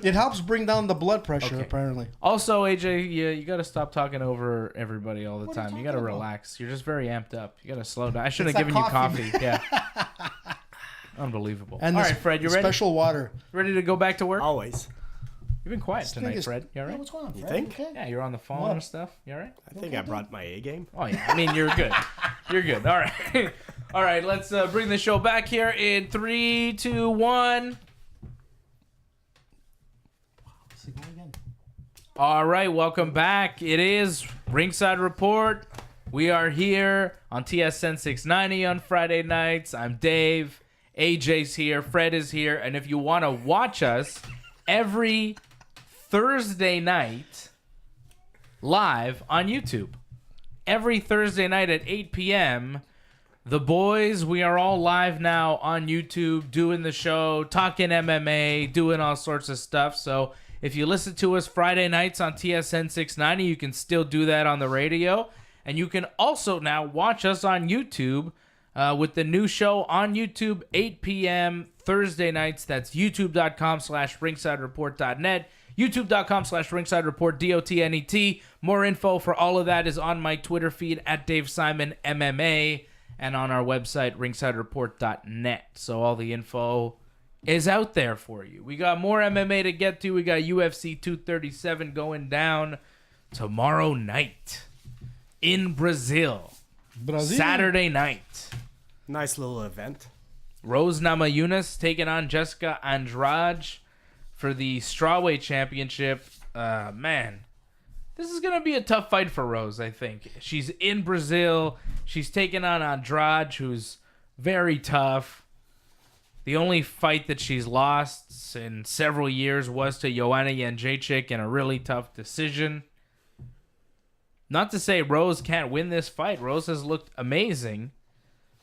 It helps bring down the blood pressure, Okay. apparently. Also, AJ, you got to stop talking over everybody all the What are you time. You got to talking about? relax. You're just very amped up. You got to slow down. I should have It's that given you coffee. coffee. Yeah. Unbelievable. And all this right, Fred, you ready? Special water. Ready to go back to work? Always. You've been quiet tonight, Is- Fred. You all Yeah, right? what's going on, Fred? think? Okay. Yeah, you're on the phone What? and stuff. You all right? I think I brought my A game. Oh, yeah. I mean, you're good. You're good. All right. All right, let's bring the show back here in 3, 2, 1. Is it going again? All right, welcome back. It is Ringside Report. We are here on TSN 690 on Friday nights. I'm Dave. AJ's here. Fred is here. And if you want to watch us every Thursday night live on YouTube, every Thursday night at 8 p.m., the boys, we are all live now on YouTube doing the show, talking MMA, doing all sorts of stuff. So if you listen to us Friday nights on TSN 690, you can still do that on the radio. And you can also now watch us on YouTube with the new show on YouTube, 8 p.m. Thursday nights. That's youtube.com/ringsidereport.net, youtube.com/ringsidereport, DOTNET. More info for all of that is on my Twitter feed at DaveSimonMMA and on our website, ringsidereport.net. So all the info is out there for you. We got more MMA to get to. We got UFC 237 going down tomorrow night in Brazil. Saturday night. Nice little event. Rose Namajunas taking on Jessica Andrade for the strawweight championship. Man, this is going to be a tough fight for Rose, I think. She's in Brazil. She's taking on Andrade, who's very tough. The only fight that she's lost in several years was to Joanna Jędrzejczyk in a really tough decision. Not to say Rose can't win this fight. Rose has looked amazing,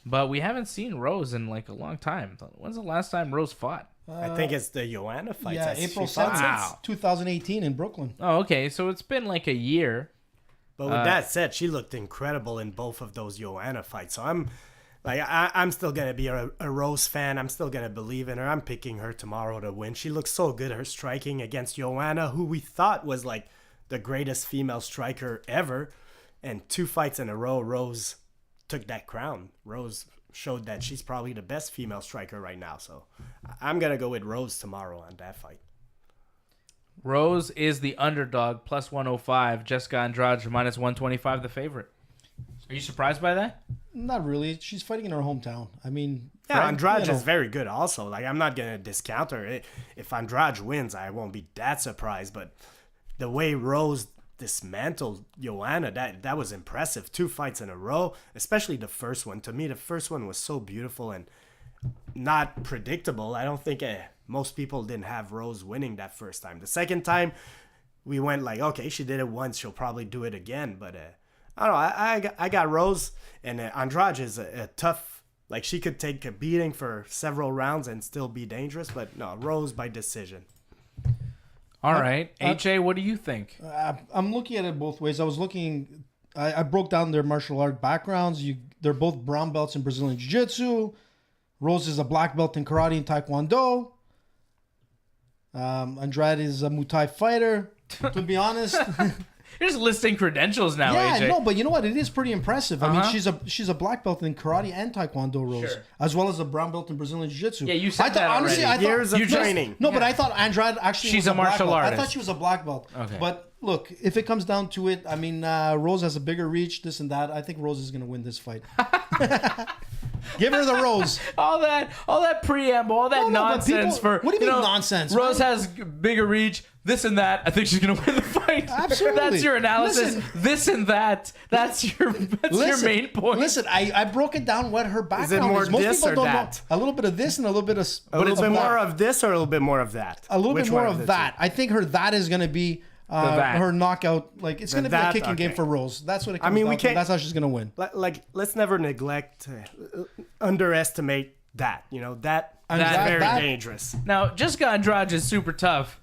but we haven't seen Rose in like a long time. When's the last time Rose fought? I think it's the Joanna fight. Yeah, April 7th, Wow. 2018 in Brooklyn. Oh, okay. So it's been like a year. But with that said, she looked incredible in both of those Joanna fights. So I'm still gonna be a Rose fan. I'm still gonna believe in her. I'm picking her tomorrow to win. She looks so good. Her striking against Joanna, who we thought was like the greatest female striker ever, and 2 fights in a row, Rose took that crown. Rose showed that she's probably the best female striker right now. So I'm gonna go with Rose tomorrow on that fight. Rose is the underdog, plus 105. Jessica Andrade, minus 125, the favorite. Are you surprised by that? Not really. She's fighting in her hometown. I mean, Yeah, Fred, Andrade you know, is very good also. Like, I'm not going to discount her. If Andrade wins, I won't be that surprised. But the way Rose dismantled Joanna, that was impressive. 2 fights in a row, especially the first one. To me, the first one was so beautiful and not predictable. I don't think most people didn't have Rose winning that first time. The second time, we went like, okay, she did it once. She'll probably do it again. But I don't know. I got Rose, and Andrade is a tough. Like, she could take a beating for several rounds and still be dangerous. But no, Rose by decision. All right. AJ, what do you think? I'm looking at it both ways. I was looking. I broke down their martial art backgrounds. They're both brown belts in Brazilian Jiu-Jitsu. Rose is a black belt in karate and taekwondo. Andrade is a Muay Thai fighter. To be honest, just listing credentials now, Yeah, AJ. no, but you know what? It is pretty impressive. I mean, she's a black belt in karate and taekwondo, Rose, as well as a brown belt in Brazilian jiu-jitsu. Yeah, you said that already. Years of training. No, but I thought Andrade actually She's was a martial black belt. artist. I thought she was a black belt. Okay. But look, if it comes down to it, I mean, Rose has a bigger reach, this and that. I think Rose is going to win this fight. Give her the Rose. all that preamble, all that nonsense people, what do you mean nonsense? Rose has bigger reach, this and that. I think she's gonna win the fight. Absolutely. That's your analysis. Listen, this and that. That's your main point. Listen, I broke it down what her background is. It more Most this people or don't that? know. A little bit of this and a little bit of A little bit more of this or a little bit more of that? A little Which bit more one of the that. I think her that is going to be her knockout. Like it's going to be a kicking game for Rose. That's what it comes down to. That's how she's going to win. Like, let's never neglect, underestimate that. You know, that's very dangerous. Now, Jessica Andrade is super tough.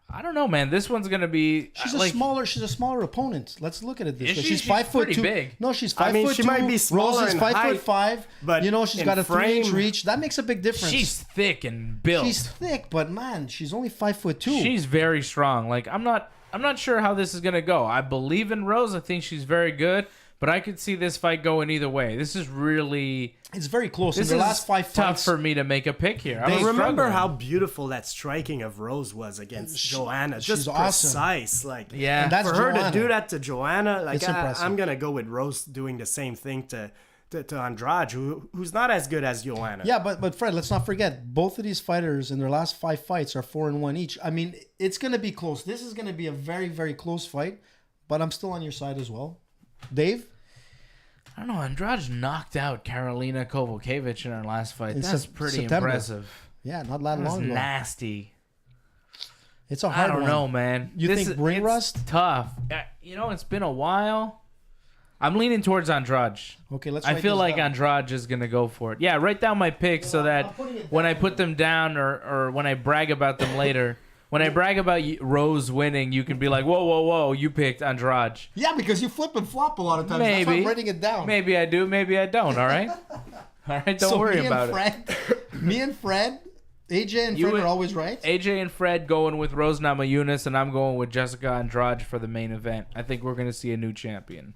I don't know, man. This one's gonna be. She's a smaller opponent. Let's look at it this way. She's 5'2". pretty big. No, she's 5'2". She might be smaller. Rose is 5'5", but you know she's got a 3-inch reach. That makes a big difference. She's thick and built. She's thick, but man, she's only 5'2". She's very strong. Like I'm not sure how this is gonna go. I believe in Rose. I think she's very good. But I could see this fight going either way. This is really... It's very close. This in the is last 5 fights, tough for me to make a pick here. I remember how beautiful that striking of Rose was against Joanna. Just precise. Awesome. Like, yeah. And that's for her Joanna. to do that to Joanna, like It's impressive. I'm going to go with Rose doing the same thing to Andrade, who's not as good as Joanna. Yeah, but Fred, let's not forget, both of these fighters in their last 5 fights are 4-1 each. I mean, it's going to be close. This is going to be a very, very close fight, but I'm still on your side as well. Dave? I don't know. Andrade knocked out Karolina Kowalkiewicz in her last fight. That's pretty September. impressive. Yeah, not that That's long ago. nasty. It's a hard I one. don't know, man. You think brain it's rust? Tough. It's been a while. I'm leaning towards Andrade. Okay, let's. I feel this like down. Andrade is gonna go for it. Yeah, write down my picks so that when I put them down or when I brag about them later. When I brag about Rose winning, you can be like, whoa, you picked Andrade. Yeah, because you flip and flop a lot of times. Maybe. That's why I'm writing it down. Maybe I do, maybe I don't, all right? All right, don't worry about it. Me and Fred, AJ and Fred are always right. AJ and Fred going with Rose Namajunas, and I'm going with Jessica Andrade for the main event. I think we're going to see a new champion.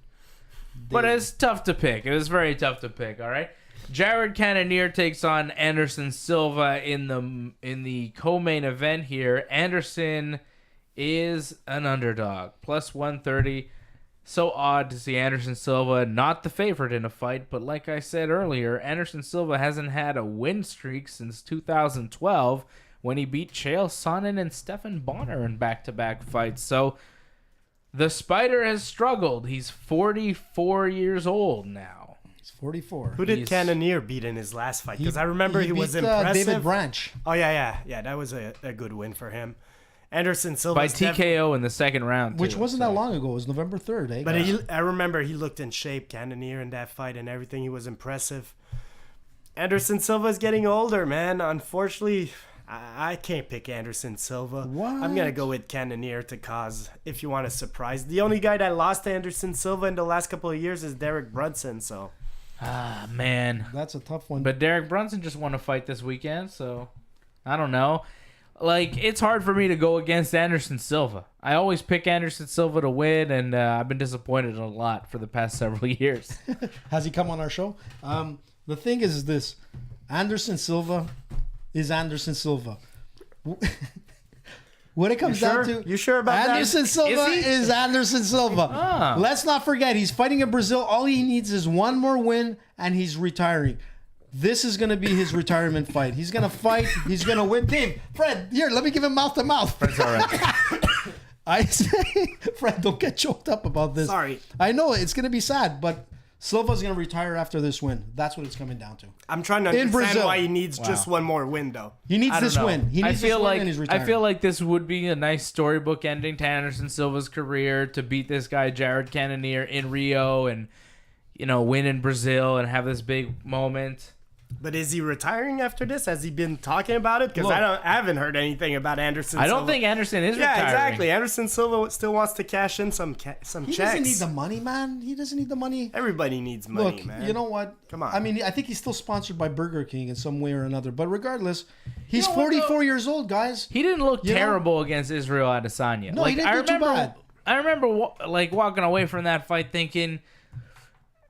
But it's tough to pick. It was very tough to pick, all right? Jared Cannonier takes on Anderson Silva in the co-main event here. Anderson is an underdog, plus 130. So odd to see Anderson Silva not the favorite in a fight, but like I said earlier, Anderson Silva hasn't had a win streak since 2012 when he beat Chael Sonnen and Stephan Bonner in back-to-back fights. So the Spider has struggled. He's 44 years old now. 44. Who did Cannonier beat in his last fight? Because I remember he was beat, impressive. David Branch. Oh, yeah. That was a good win for him. Anderson Silva. By TKO in the second round. Which wasn't that long ago. It was November 3rd. Eh? But I remember he looked in shape, Cannonier, in that fight and everything. He was impressive. Anderson Silva's getting older, man. Unfortunately, I can't pick Anderson Silva. What? I'm going to go with Cannonier to cause, if you want a surprise. The only guy that lost to Anderson Silva in the last couple of years is Derek Brunson, so... Ah, man. That's a tough one. But Derek Brunson just won a fight this weekend, so I don't know. Like, it's hard for me to go against Anderson Silva. I always pick Anderson Silva to win, and I've been disappointed a lot for the past several years. Has he come on our show? The thing is this. Anderson Silva is Anderson Silva. When it comes down to... You sure about Anderson that? Silva is Anderson Silva. Ah. Let's not forget, he's fighting in Brazil. All he needs is one more win, and he's retiring. This is going to be his retirement fight. He's going to fight. He's going to win. Dave, Fred, here, let me give him mouth to mouth. That's all right. I say, Fred, don't get choked up about this. Sorry. I know it's going to be sad, but Silva's going to retire after this win. That's what it's coming down to. I'm trying to understand why he needs just one more win, though. He needs this win. He needs this win and he's retiring. I feel like this would be a nice storybook ending to Anderson Silva's career, to beat this guy Jared Cannonier in Rio and, win in Brazil and have this big moment. But is he retiring after this? Has he been talking about it? Because I haven't heard anything about Anderson. I don't think Anderson is retiring. Yeah, exactly. Anderson Silva still wants to cash in some checks. He doesn't need the money, man. He doesn't need the money. Everybody needs money, man. You know what? Come on. I mean, I think he's still sponsored by Burger King in some way or another. But regardless, he's 44 years old, guys. He didn't look terrible against Israel Adesanya. No, he didn't do too bad. I remember walking away from that fight thinking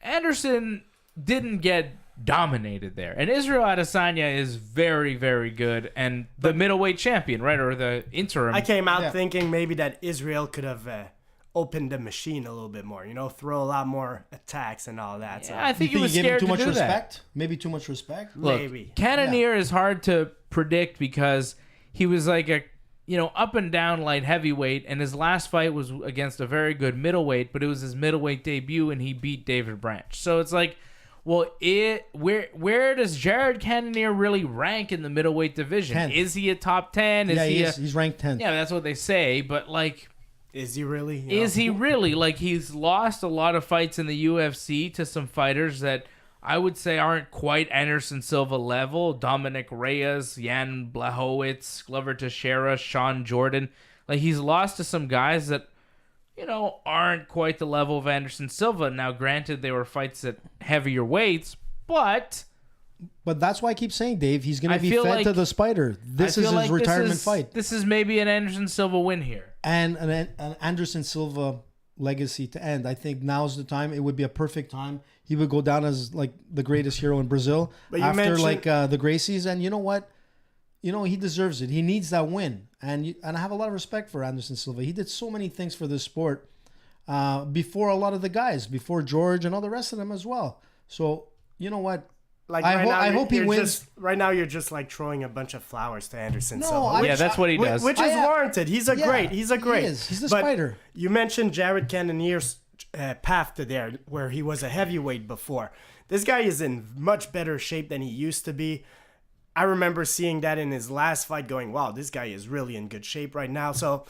Anderson didn't get dominated there. And Israel Adesanya is very, very good and the middleweight champion, right? Or the interim. I came out thinking maybe that Israel could have opened the machine a little bit more, throw a lot more attacks and all that. Yeah, I think he was gave scared him too to much do respect. That. Maybe too much respect. Look, maybe. Cannonier is hard to predict because he was like a up and down light heavyweight, and his last fight was against a very good middleweight, but it was his middleweight debut, and he beat David Branch. So it's like, well, where does Jared Cannonier really rank in the middleweight division? 10th. Is he a top 10? He's ranked 10th. Yeah, that's what they say, but like, is he really? Is he really? Like, he's lost a lot of fights in the UFC to some fighters that I would say aren't quite Anderson Silva level. Dominic Reyes, Jan Blachowicz, Glover Teixeira, Sean Jordan. Like, he's lost to some guys that, aren't quite the level of Anderson Silva. Now, granted, they were fights at heavier weights, but that's why I keep saying, Dave, he's going to be fed to the spider. This is his retirement fight. This is maybe an Anderson Silva win here. And an Anderson Silva legacy to end. I think now's the time. It would be a perfect time. He would go down as like the greatest hero in Brazil after the Gracies. And you know what? He deserves it. He needs that win. And I have a lot of respect for Anderson Silva. He did so many things for this sport before a lot of the guys, before George and all the rest of them as well. So, you know what? Like I hope he wins. Right now, you're just like throwing a bunch of flowers to Anderson Silva. Yeah, that's what he does. Which is warranted. He's a great. He is. He's the spider. You mentioned Jared Cannonier's path to there, where he was a heavyweight before. This guy is in much better shape than he used to be. I remember seeing that in his last fight going, wow, this guy is really in good shape right now. So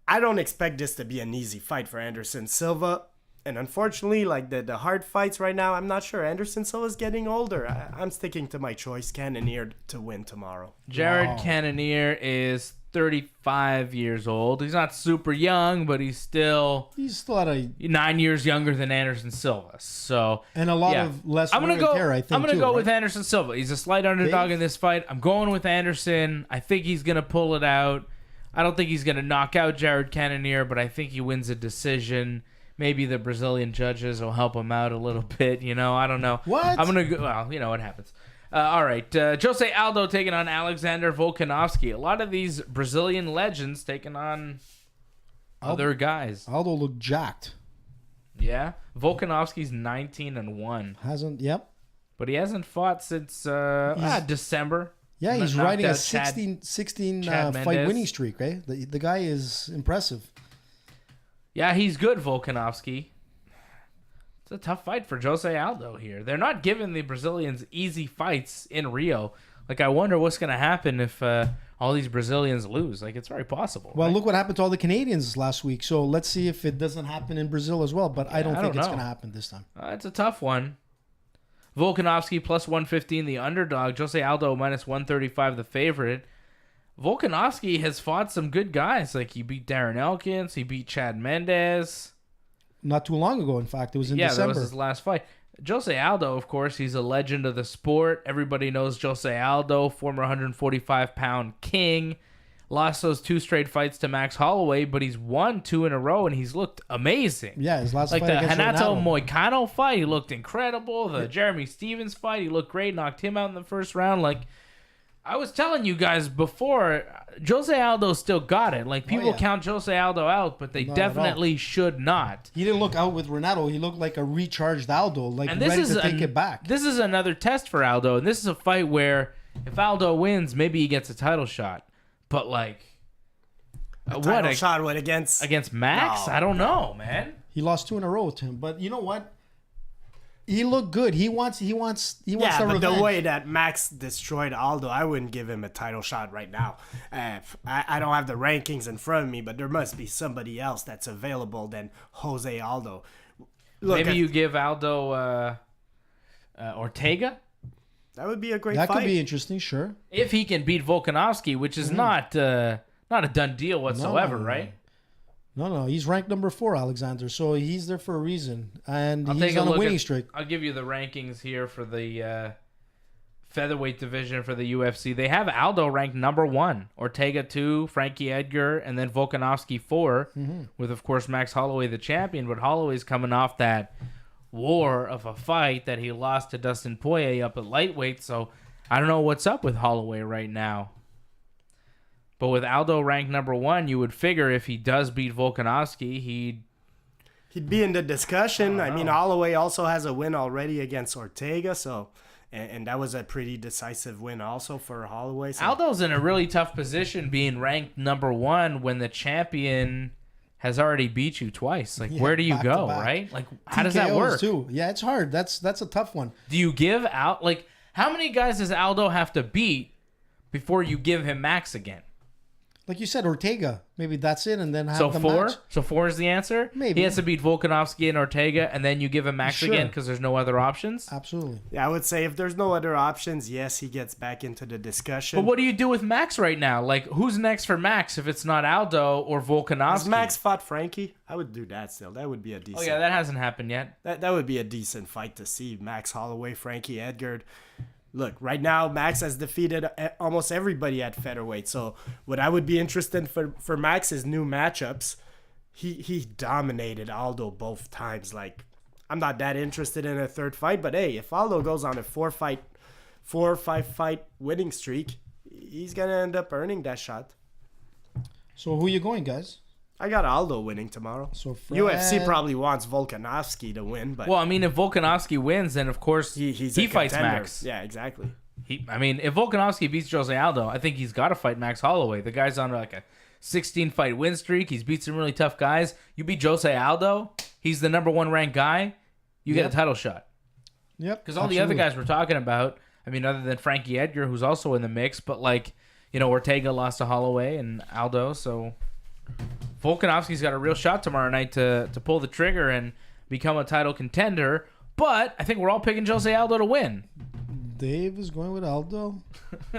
I don't expect this to be an easy fight for Anderson Silva. And unfortunately, like the hard fights right now, I'm not sure. Anderson Silva's getting older. I'm sticking to my choice, Cannonier, to win tomorrow. Jared Cannonier is 35 years old. He's not super young, but he's still at 9 years younger than Anderson Silva. So and a lot of less wear and tear, I think. I'm gonna go with Anderson Silva. He's a slight underdog in this fight. I'm going with Anderson. I think he's gonna pull it out. I don't think he's gonna knock out Jared Cannonier, but I think he wins a decision. Maybe the Brazilian judges will help him out a little bit. I don't know. What? I'm gonna go. Well, what happens. All right, Jose Aldo taking on Alexander Volkanovski. A lot of these Brazilian legends taking on other guys. Aldo looked jacked. Yeah, Volkanovski's 19-1. Yep. But he hasn't fought since December. Yeah, he's riding a 16 fight winning streak, right? The guy is impressive. Yeah, he's good, Volkanovski. It's a tough fight for Jose Aldo here. They're not giving the Brazilians easy fights in Rio. Like, I wonder what's going to happen if all these Brazilians lose. Like, it's very possible. Well, look what happened to all the Canadians last week. So let's see if it doesn't happen in Brazil as well. But I don't think it's going to happen this time. It's a tough one. Volkanovski plus 115, the underdog. Jose Aldo minus 135, the favorite. Volkanovski has fought some good guys. Like, he beat Darren Elkins. He beat Chad Mendes. Not too long ago, in fact. It was in December. Yeah, that was his last fight. Jose Aldo, of course, he's a legend of the sport. Everybody knows Jose Aldo, former 145-pound king. Lost those 2 straight fights to Max Holloway, but he's won 2 in a row, and he's looked amazing. Yeah, his last fight against Renato Renato. Moicano fight, he looked incredible. The Jeremy Stevens fight, he looked great, knocked him out in the first round. Like, I was telling you guys before, Jose Aldo still got it. Like, people count Jose Aldo out, but they definitely should not. He didn't look out with Renato. He looked like a recharged Aldo, like ready to take it back. This is another test for Aldo, and this is a fight where if Aldo wins, maybe he gets a title shot. But, like, title shot against Max? No, I don't know, man. He lost 2 in a row to him. But you know what? He looked good. He wants the revenge. The way that Max destroyed Aldo, I wouldn't give him a title shot right now. I don't have the rankings in front of me, but there must be somebody else that's available than Jose Aldo. Maybe you give Aldo Ortega? That would be a great That fight. could be interesting, sure. If he can beat Volkanovski, which is not a done deal whatsoever, right? No, he's ranked number 4, Alexander. So he's there for a reason, and I'll he's take a on a look winning at- streak. I'll give you the rankings here for the featherweight division for the UFC. They have Aldo ranked number 1, Ortega 2, Frankie Edgar, and then Volkanovski 4, with, of course, Max Holloway the champion. But Holloway's coming off that war of a fight that he lost to Dustin Poirier up at lightweight, so I don't know what's up with Holloway right now. But with Aldo ranked number 1, you would figure if he does beat Volkanovski, he'd be in the discussion. I mean, Holloway also has a win already against Ortega, so and that was a pretty decisive win also for Holloway. So. Aldo's in a really tough position being ranked number 1 when the champion has already beat you twice. Like, where do you back to go, back. right? Like, how does that TKOs work? Too. Yeah, it's hard. That's a tough one. Do you give out, like, how many guys does Aldo have to beat before you give him Max again? Like you said, Ortega. Maybe that's it, and then have So the 4? match. So 4 is the answer? Maybe. He has to beat Volkanovski and Ortega, and then you give him Max Sure. again because there's no other options? Absolutely. Yeah, I would say if there's no other options, yes, he gets back into the discussion. But what do you do with Max right now? Like, who's next for Max if it's not Aldo or Volkanovski? Has Max fought Frankie? I would do that still. That would be a decent. Oh, yeah, that hasn't happened yet. That would be a decent fight to see. Max Holloway, Frankie Edgar. Look, right now Max has defeated almost everybody at featherweight. So what I would be interested for Max is new matchups. He dominated Aldo both times. Like, I'm not that interested in a third fight, but hey, if Aldo goes on a 4 or 5 fight winning streak, he's gonna end up earning that shot. So who you going, guys? I got Aldo winning tomorrow. So Fred, UFC probably wants Volkanovski to win, but Well, I mean, if Volkanovski wins, then of course he fights contender. Max. Yeah, exactly. I mean, if Volkanovski beats Jose Aldo, I think he's got to fight Max Holloway. The guy's on like a 16-fight win streak. He's beat some really tough guys. You beat Jose Aldo, he's the number 1 ranked guy. You get a title shot. Yep. Because all the other guys we're talking about, I mean, other than Frankie Edgar, who's also in the mix, but like, you know, Ortega lost to Holloway and Aldo, so Volkanovski's got a real shot tomorrow night to pull the trigger and become a title contender. But I think we're all picking Jose Aldo to win. Dave is going with Aldo.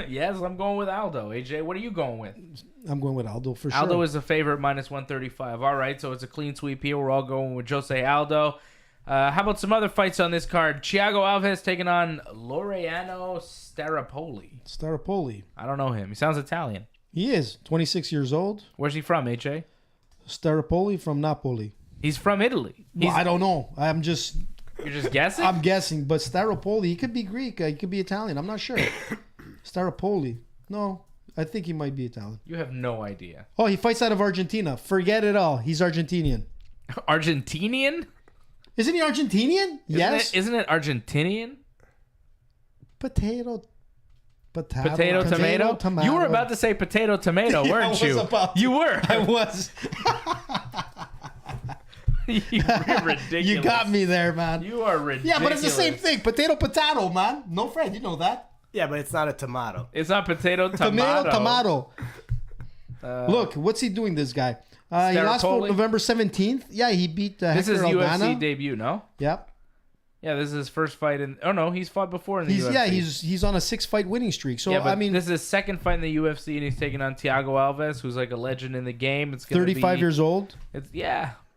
Yes, I'm going with Aldo. AJ, what are you going with? I'm going with Aldo for sure. Aldo is the favorite, minus 135. All right, so it's a clean sweep here. We're all going with Jose Aldo. How about some other fights on this card? Thiago Alves taking on Laureano Staropoli. I don't know him. He sounds Italian. He is 26 years old. Where's he from, AJ? Staropoli from Napoli. He's from Italy. Well, I don't know. You're just guessing? I'm guessing, but Staropoli, he could be Greek. He could be Italian. I'm not sure. Staropoli. No, I think he might be Italian. You have no idea. Oh, he fights out of Argentina. Forget it all. He's Argentinian. Argentinian? Isn't he Argentinian? Yes. Isn't it Argentinian? Potato, tomato? You were about to say potato, tomato, Yeah, weren't I you? was about to. You were. I was. You're ridiculous. You got me there, man. You are ridiculous. Yeah, but it's the same thing. Potato, man. No, Fred, you know that. Yeah, but it's not a tomato. It's not potato, tomato. Tomato. Look, what's he doing, this guy? He lost for Staropoli? November 17th. Yeah, he beat This Hector is Aldana. UFC debut, no? Yep. Yeah, this is his first fight in. Oh no, he's fought before in the UFC. He's on a 6-fight winning streak. So yeah, but I mean, this is his second fight in the UFC, and he's taking on Thiago Alves, who's like a legend in the game. It's gonna 35 be, years old. It's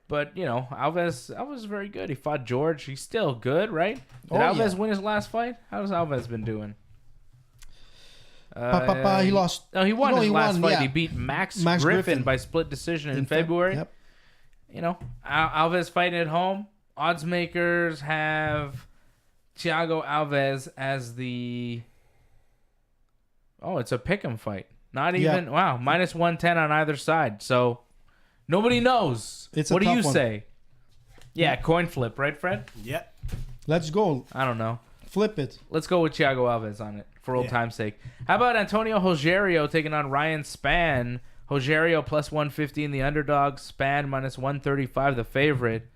but you know, Alves is very good. He fought George. He's still good, right? Did Alves win his last fight? How's Alves been doing? He lost. No, he won his last fight. yeah. He beat Max Max Griffin Griffin. by split decision in February. Yep. You know, Alves fighting at home. Odds makers have Thiago Alves as the. Oh, it's a pick'em fight. Not even minus 110 on either side. So nobody knows. It's a what do you tough one. say? Yeah, coin flip, right, Fred? Yep. Let's go. I don't know. Flip it. Let's go with Thiago Alves on it for old time's sake. How about Antonio Rogério taking on Ryan Spann? Rogério plus 150 in the underdog. Spann minus 135 the favorite.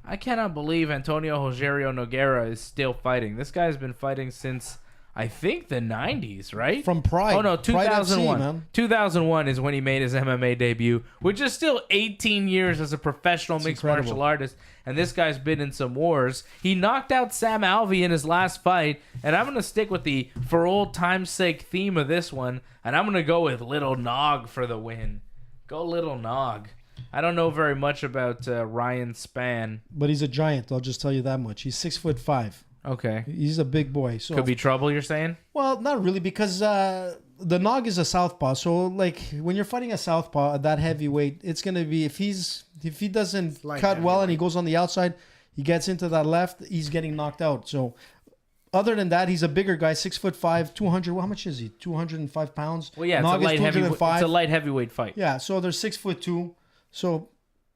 I cannot believe Antonio Rogério Nogueira is still fighting. This guy's been fighting since I think the 90s, right? From Pride. Oh, no, Pride 2001. FC, man. 2001 is when he made his MMA debut, which is still 18 years as a professional mixed martial artist. And this guy's been in some wars. He knocked out Sam Alvey in his last fight. And I'm going to stick with the for old time's sake theme of this one. And I'm going to go with Little Nog for the win. Go Little Nog. I don't know very much about Ryan Spann. But he's a giant. I'll just tell you that much. He's 6'5". Okay. He's a big boy. So Could be trouble, you're saying? Well, not really, because the Nog is a southpaw. So, like, when you're fighting a southpaw at that heavyweight, it's gonna be if he doesn't cut well and he goes on the outside, he gets into that left, he's getting knocked out. So, other than that, he's a bigger guy, 6'5", 200. Well, how much is he? 205 pounds. Well, yeah, Nog it's a light heavyweight fight. Yeah, so they're 6'2". So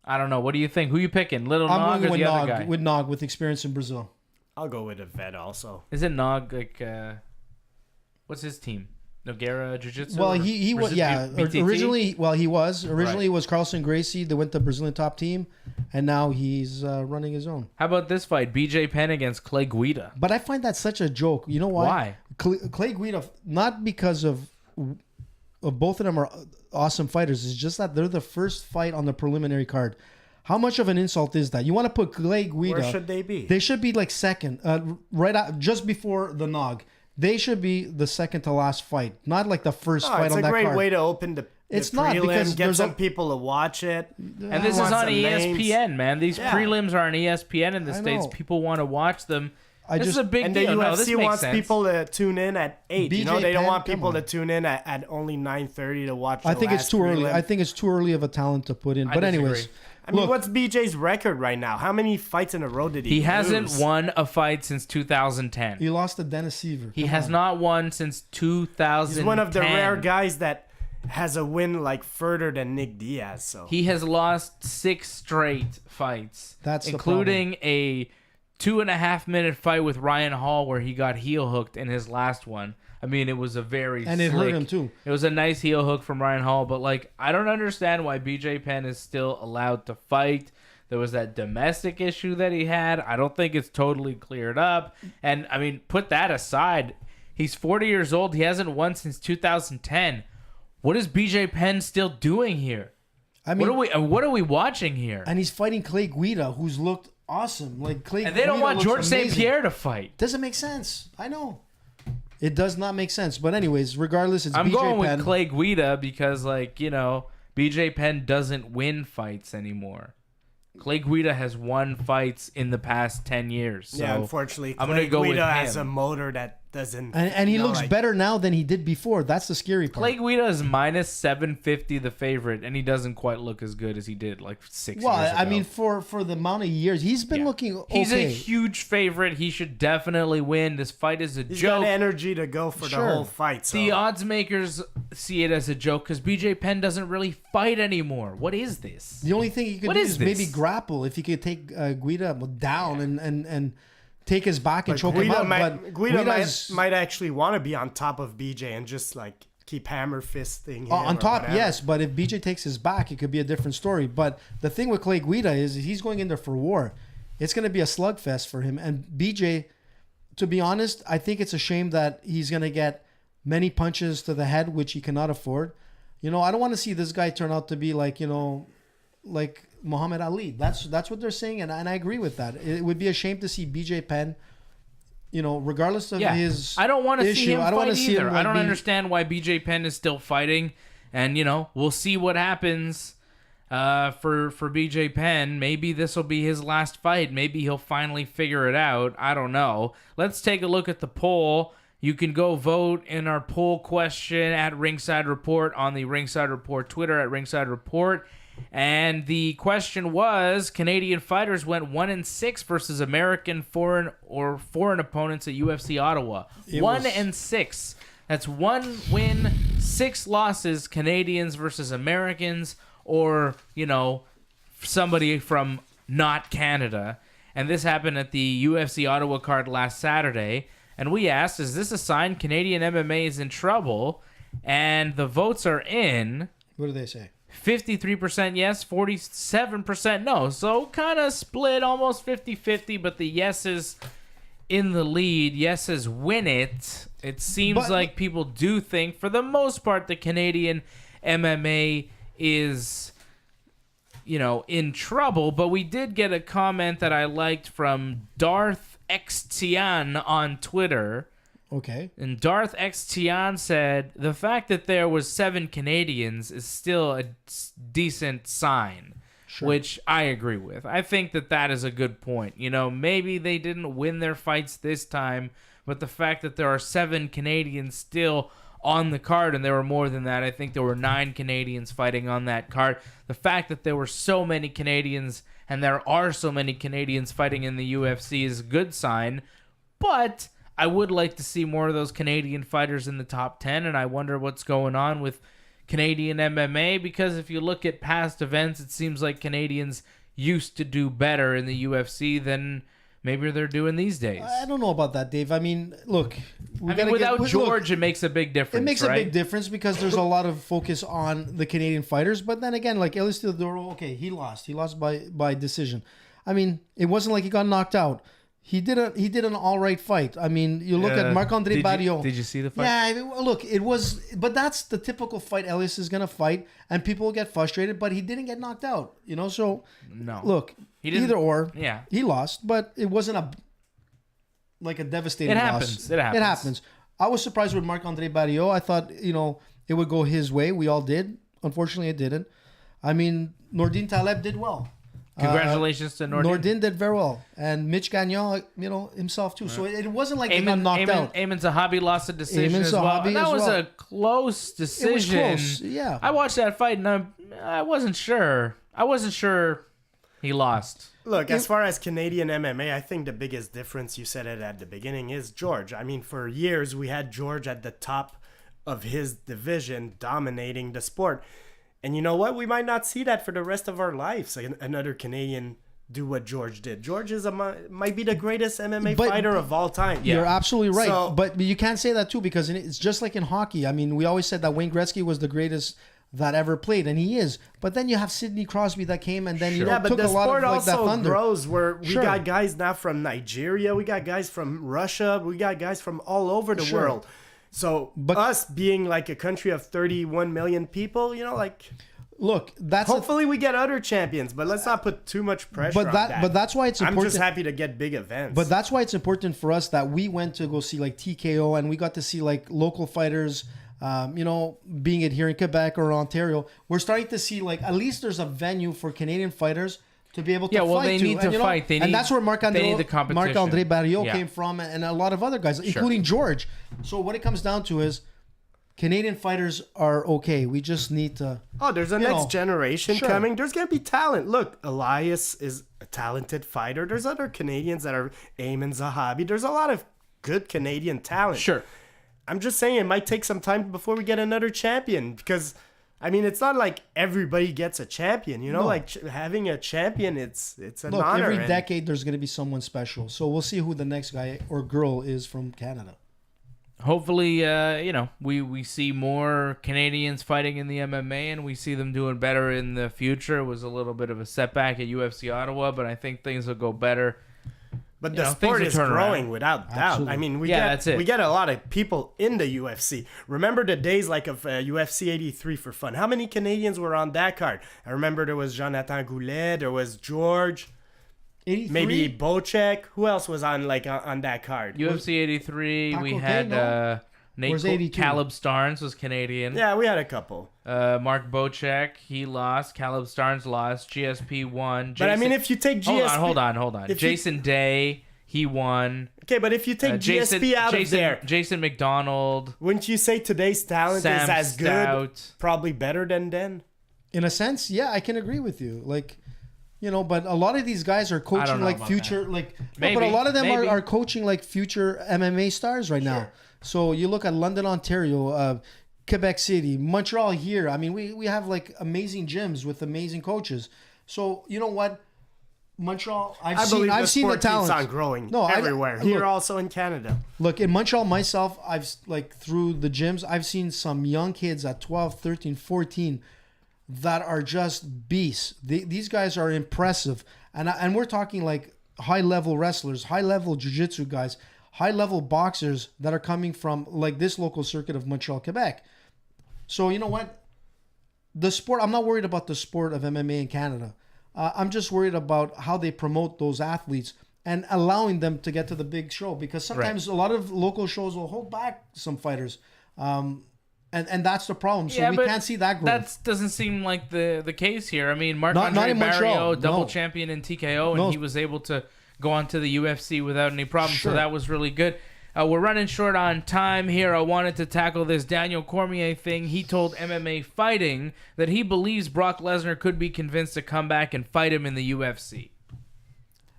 I don't know. What do you think? Who you picking? Little Nog or the other guy? With Nog, with experience in Brazil. I'll go with a vet also. Isn't Nog like what's his team? Nogueira Jiu-Jitsu? Well, he was BTT? originally. Well, he was originally. It was Carlson Gracie. They went to Brazilian top team, and now he's running his own. How about this fight? BJ Penn against Clay Guida. But I find that such a joke. You know why? Why? Clay Guida, not because of both of them are awesome fighters. It's just that they're the first fight on the preliminary card. How much of an insult is that? You want to put Clay Guida? Where should they be? They should be like second, right out, just before the Nog. They should be the second to last fight, not like the first fight on that card. It's a great way to open the it's prelim, not because get some people to watch it. And this is on ESPN, man. These prelims are on ESPN in the States. know. People want to watch them. This is a big and deal. the No, this UFC makes wants sense. people to tune in at 8. BJ You know, they don't Penn, want people come to tune in at only 9:30 to watch. I think it's too early. I think it's too early of a talent to put in. But disagree. anyways, I mean, what's BJ's record right now? How many fights in a row did he He lose? hasn't won a fight since 2010. he lost to Dennis Seaver. He has not won since 2010. He's one of the rare guys that has a win like further than Nick Diaz. So He has lost 6 straight fights, That's the including a 2.5-minute fight with Ryan Hall where he got heel hooked in his last one. I mean, it was a very And it hurt him, too. It was a nice heel hook from Ryan Hall, but like I don't understand why BJ Penn is still allowed to fight. There was that domestic issue that he had. I don't think it's totally cleared up. And I mean, put that aside. He's 40 years old. He hasn't won since 2010. What is BJ Penn still doing here? I mean, what are we watching here? and he's fighting Clay Guida, who's looked awesome. Like Clay, And they don't Guida want looks Georges amazing. St-Pierre to fight. Doesn't make sense. I know. It does not make sense. But anyways, regardless, it's I'm BJ going Penn. with Clay Guida because, like, you know, BJ Penn doesn't win fights anymore. Clay Guida has won fights in the past 10 years. So yeah, unfortunately, I'm gonna go with Guida him. has a motor that doesn't. And he looks better now than he did before. That's the scary part. Clay Guida is minus 750 the favorite, and he doesn't quite look as good as he did like 6 years ago. Well, I mean, for the amount of years, he's been looking okay. He's a huge favorite. He should definitely win. This fight is a He's joke. got energy to go for the whole fight. So. The odds makers see it as a joke because BJ Penn doesn't really fight anymore. What is this? The only thing he could What do is is this? maybe grapple. If he could take Guida down and take his back and choke him Guida out. might, But Guida might actually want to be on top of BJ and just like keep hammer fisting him on or top, whatever. yes. But if BJ takes his back, it could be a different story. But the thing with Clay Guida is he's going in there for war. It's going to be a slugfest for him. And BJ, to be honest, I think it's a shame that he's going to get many punches to the head, which he cannot afford. You know, I don't want to see this guy turn out to be like, you know, like Muhammad Ali. That's what they're saying, and I agree with that. It would be a shame to see BJ Penn, you know, regardless of his I don't want to see him I don't fight want to see either. him I don't understand why BJ Penn is still fighting, and you know we'll see what happens for BJ Penn. Maybe this will be his last fight. Maybe he'll finally figure it out. I don't know. Let's take a look at the poll. You can go vote in our poll question at Ringside Report on the Ringside Report Twitter at Ringside Report. And the question was, Canadian fighters went 1-6 versus American foreign opponents at UFC Ottawa. 1-6. That's 1 win, 6 losses, Canadians versus Americans, or, you know, somebody from not Canada. And this happened at the UFC Ottawa card last Saturday. And we asked, is this a sign Canadian MMA is in trouble? And the votes are in. What do they say? 53% yes, 47% no. So kind of split, almost 50-50, but the yeses in the lead. Yes says win it. It seems But- like people do think, for the most part, the Canadian MMA is, in trouble. But we did get a comment that I liked from Darth X Tian on Twitter. Okay. And Darth X Tian said, the fact that there was 7 Canadians is still a decent sign. Sure. Which I agree with. I think that is a good point. Maybe they didn't win their fights this time, but the fact that there are 7 Canadians still on the card, and there were more than that. I think there were 9 Canadians fighting on that card. The fact that there were so many Canadians, and there are so many Canadians fighting in the UFC, is a good sign. But I would like to see more of those Canadian fighters in the top 10, and I wonder what's going on with Canadian MMA, because if you look at past events, it seems like Canadians used to do better in the UFC than maybe they're doing these days. I don't know about that, Dave. I mean, look. Without George, it makes a big difference. It makes right? a big difference because there's a lot of focus on the Canadian fighters. But then again, like Elias Theodorou, okay, he lost. He lost by decision. I mean, it wasn't like he got knocked out. He did an all right fight. I mean, you look at Marc-André Barriault. Did you see the fight? Yeah, I mean, look, it was, but that's the typical fight Elias is gonna fight, and people will get frustrated. But he didn't get knocked out, So No. look, He didn't- either or. Yeah. He lost, but it wasn't a devastating It loss. happens. It happens. It happens. I was surprised with Marc-André Barriault. I thought it would go his way. We all did. Unfortunately, it didn't. I mean, Nordin Taleb did well. Congratulations to Nordin. Nordin did very well, and Mitch Gagnon, himself too. So it wasn't like he got knocked out. Eamon Zahabi lost a decision Eamon as well. Zahabi And that as was well. a close decision. It was close, yeah. I watched that fight and I wasn't sure. I wasn't sure he lost. Look, as far as Canadian MMA, I think the biggest difference, you said it at the beginning, is George. I mean, for years we had George at the top of his division, dominating the sport. And you know what? We might not see that for the rest of our lives. Like another Canadian do what George did. George might be the greatest MMA fighter of all time. You're absolutely right. So- but you can't say that too, because it's just like in hockey. I mean, we always said that Wayne Gretzky was the greatest that ever played, and he is. But then you have Sidney Crosby that came and then Yeah, but took the a lot sport of that also thunder. grows where we Sure. got guys now from Nigeria, we got guys from Russia, we got guys from all over the Sure. world. So But- us being like a country of 31 million people, Look, that's hopefully we get other champions, but let's not put too much pressure on that. But that's why it's I'm important. just happy to get big events. But that's why it's important for us that we went to go see like TKO, and we got to see like local fighters, being it here in Quebec or Ontario. We're starting to see like at least there's a venue for Canadian fighters to be able to fight. they need to fight. And that's where they need the competition. Marc-André Barriault Yeah. came from, and a lot of other guys, including George. So what it comes down to is Canadian fighters are okay. We just need to. there's a you next know, generation sure. coming. There's going to be talent. Look, Elias is a talented fighter. There's other Canadians that are Eamon Zahabi. There's a lot of good Canadian talent. Sure. I'm just saying it might take some time before we get another champion because, I mean, it's not like everybody gets a champion. No. Like having a champion, it's an Look, honor. every and- decade there's going to be someone special. So we'll see who the next guy or girl is from Canada. Hopefully, we see more Canadians fighting in the MMA, and we see them doing better in the future. It was a little bit of a setback at UFC Ottawa, but I think things will go better. But You the know, sport things is will turn growing around. without doubt. Absolutely. I mean, that's it. we get a lot of people in the UFC. Remember the days like of UFC 83 for fun. How many Canadians were on that card? I remember there was Jonathan Goulet, there was George, 83? maybe Bocek. Who else was on on that card? UFC 83, we Paco had Tay, Nate Where's 82? Caleb Starnes was Canadian. Yeah, we had a couple. Mark Bocek, he lost. Caleb Starnes lost. GSP won. But I mean, if you take GSP, Hold on. If you- Jason Day, he won. Okay, but if you take GSP out of there, Jason McDonald, wouldn't you say today's talent Sam is as good, Stout. probably better than then? In a sense, yeah, I can agree with you. Like, but a lot of these guys are coaching know like about future, that. like, no, Maybe, but a lot of them maybe. are coaching like future MMA stars right now. So you look at London, Ontario, Quebec City, Montreal here. I mean, we have like amazing gyms with amazing coaches. So you know what? Montreal, I've seen the sport talent. keeps on growing No, everywhere. Here, also in Canada. Look, in Montreal myself, I've like through the gyms, I've seen some young kids at 12, 13, 14 that are just beasts. These guys are impressive. And we're talking like high-level wrestlers, high-level jiu-jitsu guys, high-level boxers that are coming from like this local circuit of Montreal, Quebec. So you know what? The sport, I'm not worried about the sport of MMA in Canada. I'm just worried about how they promote those athletes and allowing them to get to the big show, because sometimes a lot of local shows will hold back some fighters. And that's the problem. So we can't see that growth. That doesn't seem like the case here. I mean, Marc-Andre Barrio, double champion in TKO, and he was able to go on to the UFC without any problem. Sure. So that was really good. We're running short on time here. I wanted to tackle this Daniel Cormier thing. He told MMA Fighting that he believes Brock Lesnar could be convinced to come back and fight him in the UFC.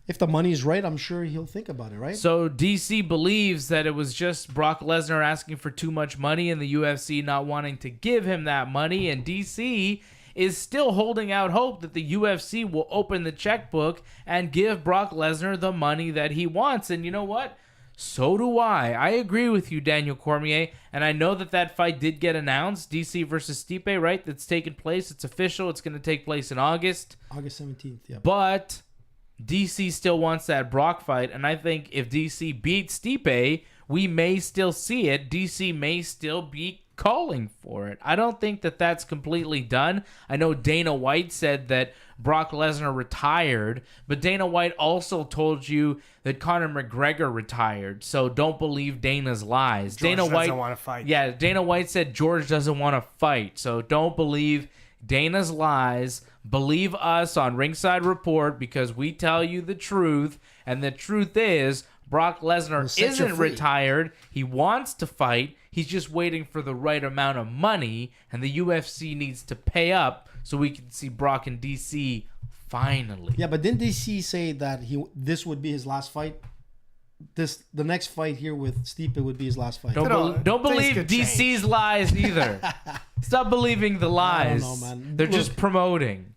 If the money's right, I'm sure he'll think about it, right? So DC believes that it was just Brock Lesnar asking for too much money and the UFC not wanting to give him that money. And DC is still holding out hope that the UFC will open the checkbook and give Brock Lesnar the money that he wants. And you know what? So do I. I agree with you, Daniel Cormier. And I know that fight did get announced. DC versus Stipe, right? That's taken place. It's official. It's going to take place in August. August 17th, yeah. But DC still wants that Brock fight. And I think if DC beats Stipe, we may still see it. DC may still be calling for it. I don't think that that's completely done. I know Dana White said that Brock Lesnar retired, but Dana White also told you that Conor McGregor retired. So don't believe Dana's lies. George doesn't want to fight. Yeah, Dana White said George doesn't want to fight. So don't believe Dana's lies. Believe us on Ringside Report, because we tell you the truth, and the truth is Brock Lesnar isn't retired. He wants to fight. He's just waiting for the right amount of money, and the UFC needs to pay up so we can see Brock and DC finally. Yeah, but didn't DC say that this would be his last fight? The next fight here with Stipe would be his last fight. Don't believe DC's lies either. Stop believing the lies. I don't know, man. They're just promoting.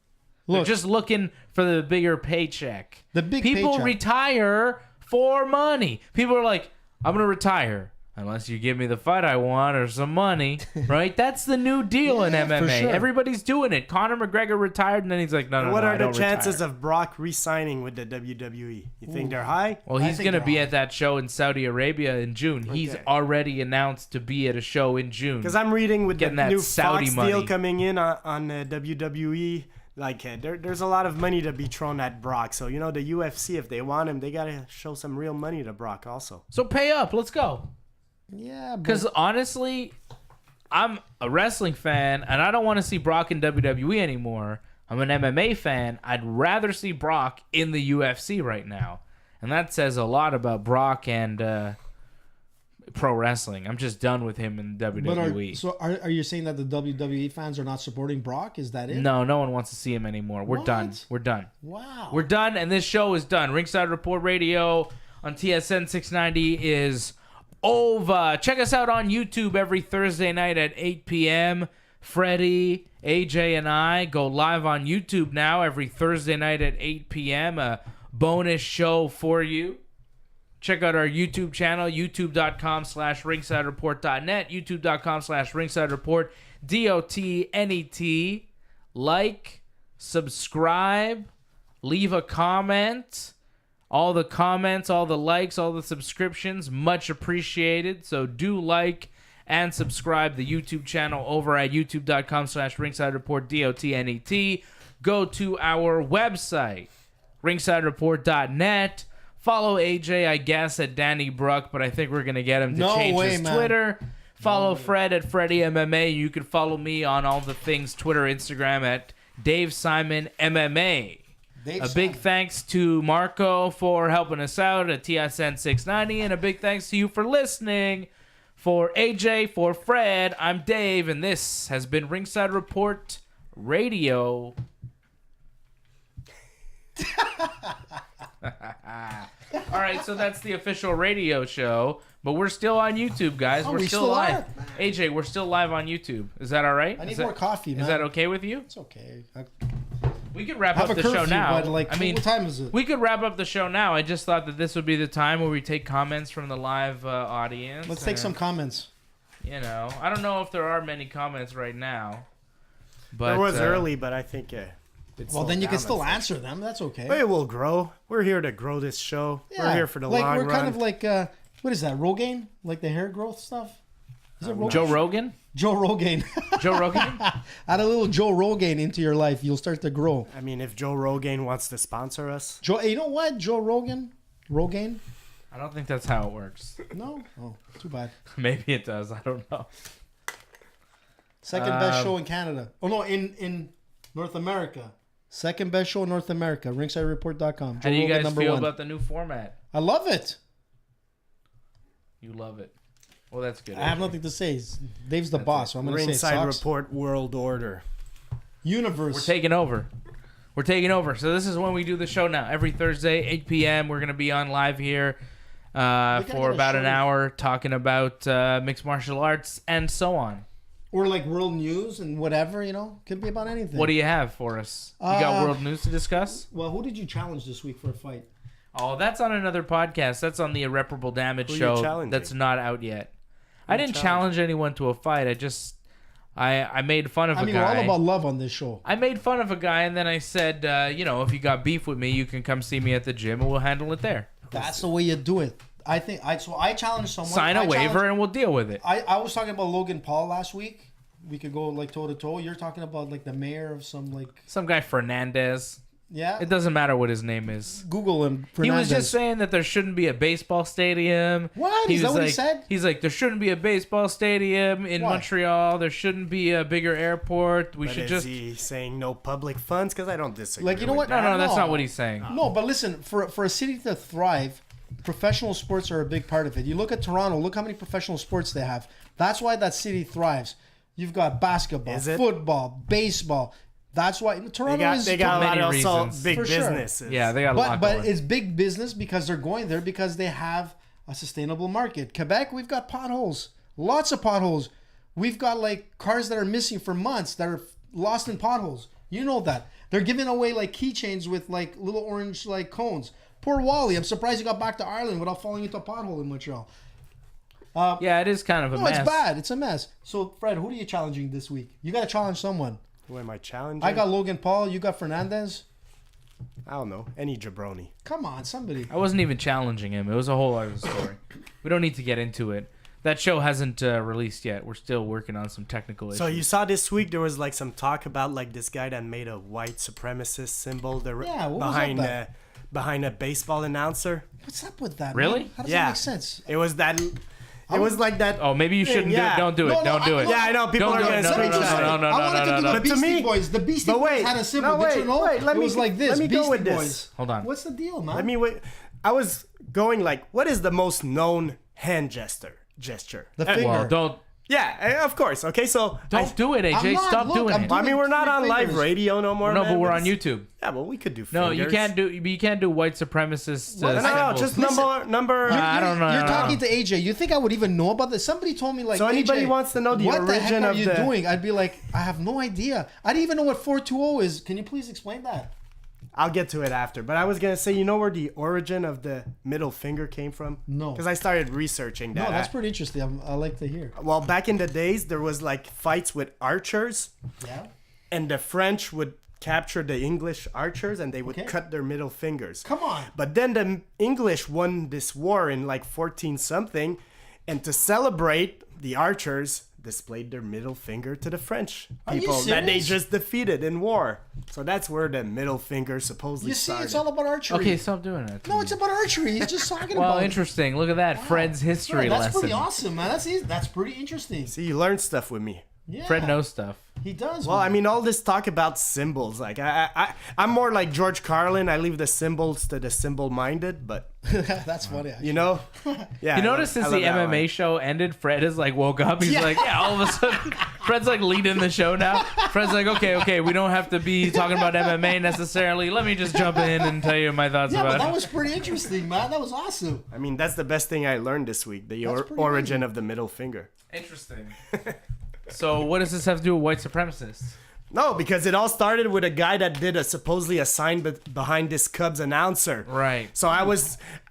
They're just looking for the bigger paycheck. The big People paycheck. Retire for money. People are like, I'm going to retire unless you give me the fight I want or some money, right? That's the new deal in MMA. For sure. Everybody's doing it. Conor McGregor retired, and then he's like, no, what are I the don't chances retire. of Brock re-signing with the WWE? You think they're high? Well, he's going to be at that show in Saudi Arabia in June. Okay. He's already announced to be at a show in June. Because I'm reading with Getting the that new Saudi Fox money. deal coming in on WWE, like there's a lot of money to be thrown at Brock. So, you know, the UFC, if they want him, they got to show some real money to Brock also. So pay up. Let's go. Yeah, Because honestly, I'm a wrestling fan, and I don't want to see Brock in WWE anymore. I'm an MMA fan. I'd rather see Brock in the UFC right now. And that says a lot about Brock and pro wrestling. I'm just done with him in WWE. Are you saying that the WWE fans are not supporting Brock? Is that it? No one wants to see him anymore. We're done. We're done. Wow. We're done, and this show is done. Ringside Report Radio on TSN 690 is over. Check us out on YouTube every Thursday night at 8 p.m. Freddie, AJ, and I go live on YouTube now every Thursday night at 8 p.m. A bonus show for you. Check out our YouTube channel, youtube.com/ringsidereport.net, youtube.com/ringsidereport, DOTNET. Like, subscribe, leave a comment. All the comments, all the likes, all the subscriptions, much appreciated. So do like and subscribe the YouTube channel over at youtube.com/ringsidereport, DOTNET. Go to our website, ringsidereport.net. Follow AJ, I guess, at Danny Bruck, but I think we're going to get him to change his Twitter. Follow Fred at Freddie MMA. You can follow me on all the things, Twitter, Instagram, at Dave Simon MMA. A big thanks to Marco for helping us out at TSN 690, and a big thanks to you for listening. For AJ, for Fred, I'm Dave, and this has been Ringside Report Radio. All right, so that's the official radio show, but we're still on YouTube, guys. We're still live. AJ, we're still live on YouTube. Is that all right? I need more coffee, man. Is that okay with you? It's okay. We could wrap up the show now. But what time is it? We could wrap up the show now. I just thought that this would be the time where we take comments from the live audience. Let's take some comments. You know, I don't know if there are many comments right now. But there was early, but I think Well, then you can still answer them. That's okay. But it will grow. We're here to grow this show. Yeah. We're here for the long run. We're kind of like, what is that, Rogaine? Like the hair growth stuff? Is it Rogaine? Joe Rogan? Joe Rogan. Joe Rogan? Add a little Joe Rogan into your life. You'll start to grow. I mean, if Joe Rogan wants to sponsor us. You know what? Joe Rogan? Rogaine? I don't think that's how it works. No? Oh, too bad. Maybe it does. I don't know. Second best show in Canada. Oh, no, in North America. Second best show in North America. RingsideReport.com. How do you guys feel about the new format? I love it. You love it. Well, that's good. I have nothing to say. Dave's the boss, so I'm going to say it Ringside sucks. Report World Order. Universe. We're taking over. We're taking over. So this is when we do the show now. Every Thursday, 8 p.m. We're going to be on live here for about an hour talking about mixed martial arts and so on. Or like world news and whatever, you know. Could be about anything. What do you have for us? You got world news to discuss? Well, who did you challenge this week for a fight? Oh, that's on another podcast. That's on the Irreparable Damage show. That's not out yet. I didn't challenge anyone to a fight. I made fun of a guy. We're all about love on this show. I made fun of a guy, and then I said, if you got beef with me, you can come see me at the gym, and we'll handle it there. That's the way you do it. I challenged someone. Sign a waiver, and we'll deal with it. I was talking about Logan Paul last week. We could go like toe to toe. You're talking about like the mayor of some guy Fernandez. Yeah. It doesn't matter what his name is. Google him. Fernandez. He was just saying that there shouldn't be a baseball stadium. What? Is that what he said? He's like, there shouldn't be a baseball stadium in Montreal. There shouldn't be a bigger airport. Is he saying no public funds? Because I don't disagree. Like, you know what? No, that's not what he's saying. No, but listen, for a city to thrive, professional sports are a big part of it. You look at Toronto, look how many professional sports they have. That's why that city thrives. You've got basketball, football, baseball. That's why Toronto they got a lot of also big businesses. Sure. Yeah, they got a lot going. But it's big business because they're going there because they have a sustainable market. Quebec, we've got potholes. Lots of potholes. We've got like cars that are missing for months that are lost in potholes. You know that. They're giving away like keychains with like little orange like cones. Poor Wally. I'm surprised he got back to Ireland without falling into a pothole in Montreal. Yeah, it is kind of a mess. No, it's bad. It's a mess. So, Fred, who are you challenging this week? You got to challenge someone. Who am I challenging? I got Logan Paul. You got Fernandez. I don't know. Any jabroni. Come on, somebody. I wasn't even challenging him. It was a whole other story. We don't need to get into it. That show hasn't released yet. We're still working on some technical issues. So you saw this week there was like some talk about like this guy that made a white supremacist symbol behind a baseball announcer. What's up with that? Really? Man? How does that make sense? It was that. It was like that. Oh, maybe you shouldn't do it. Don't do it. Don't do it. Yeah, I know. People are going to screenshot it. I wanted to do the Beastie Boys. The Beastie Boys had a symbol. Did you know? It was like this. Let me go with Boys. this. Hold on. What's the deal, man? Let me wait. I was going like, what is the most known hand gesture? The finger. Well, don't. Yeah, of course. Okay, so don't do it, AJ. Stop doing it. I mean, we're not on live radio no more. No, but we're on YouTube. Yeah, well, we could do. No, fingers. you can't do white supremacist. No, just number. I don't know. You're talking to AJ. You think I would even know about this? Somebody told me like. So anybody wants to know the origin of what the heck are you doing? I'd be like, I have no idea. I didn't even know what 420 is. Can you please explain that? I'll get to it after. But I was going to say, you know where the origin of the middle finger came from? No. Because I started researching that. No, that's pretty interesting. I like to hear. Well, back in the days, there was like fights with archers. Yeah. And the French would capture the English archers and they would cut their middle fingers. Come on. But then the English won this war in like 14-something. And to celebrate, the archers displayed their middle finger to the French people that they just defeated in war. So that's where the middle finger supposedly started. It's all about archery. Okay, stop doing it. No, it's about archery. He's just talking about it. Well, interesting. Look at that. Fred's history lesson. That's pretty awesome, man. That's pretty interesting. See, you learn stuff with me. Yeah. Fred knows stuff. He does. Well, I mean, all this talk about symbols, like I'm more like George Carlin. I leave the symbols to the symbol-minded, but that's funny. Actually. You know, yeah. You notice since the MMA show ended, Fred is like woke up. He's like, all of a sudden, Fred's like leading the show now. Fred's like, okay, we don't have to be talking about MMA necessarily. Let me just jump in and tell you my thoughts about it. That was pretty interesting, man. That was awesome. I mean, that's the best thing I learned this week: the origin of the middle finger. Interesting. So what does this have to do with white supremacists? No, because it all started with a guy that did supposedly a sign behind this Cubs announcer. Right. So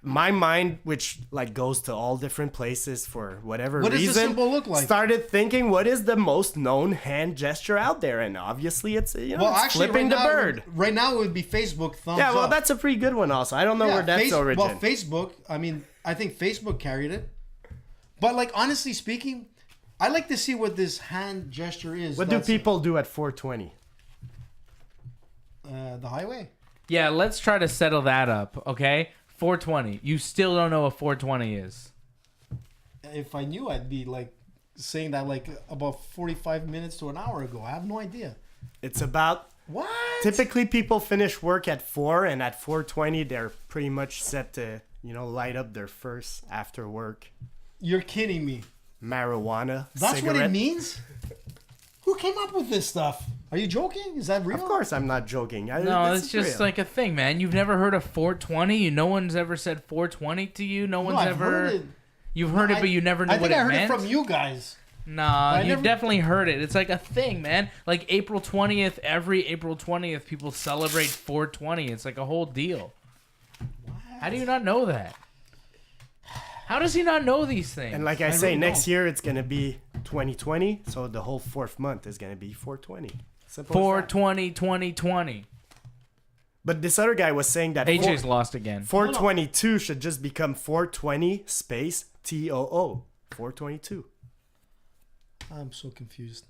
my mind, which like goes to all different places for whatever What reason, does the symbol look like? started thinking, what is the most known hand gesture out there? And obviously it's, it's flipping the bird. Right now it would be Facebook thumbs Yeah, well, up. that's a pretty good one also. I don't know where that's origin. Well, Facebook, I think Facebook carried it. But like, honestly speaking, I like to see what this hand gesture is. What do people do at 420? The highway. Yeah, let's try to settle that up, okay? 420. You still don't know what 420 is. If I knew, I'd be like saying that like about 45 minutes to an hour ago. I have no idea. It's about... What? Typically, people finish work at 4, and at 4:20, they're pretty much set to, light up their first after work You're kidding me. marijuana That's cigarette. what it means? Who came up with this stuff? Are you joking? Is that real? Of course, I'm not joking. No, this it's is just real. like a thing, man. You've never heard of 420? No one's ever said 420 to you? No one's I've ever... heard it. You've heard it, but you never knew I what think it I heard meant? it from you guys. Nah, you never- definitely heard it. It's like a thing, man. Like April 20th, every April 20th, people celebrate 420. It's like a whole deal. How do you not know that? How does he not know these things? And like I say, really next don't. year it's gonna be 2020, so the whole 4th month is gonna be 420. Simple as that. 420, 2020. But this other guy was saying that AJ's lost again. 422 should just become 420 space TOO. 422. I'm so confused.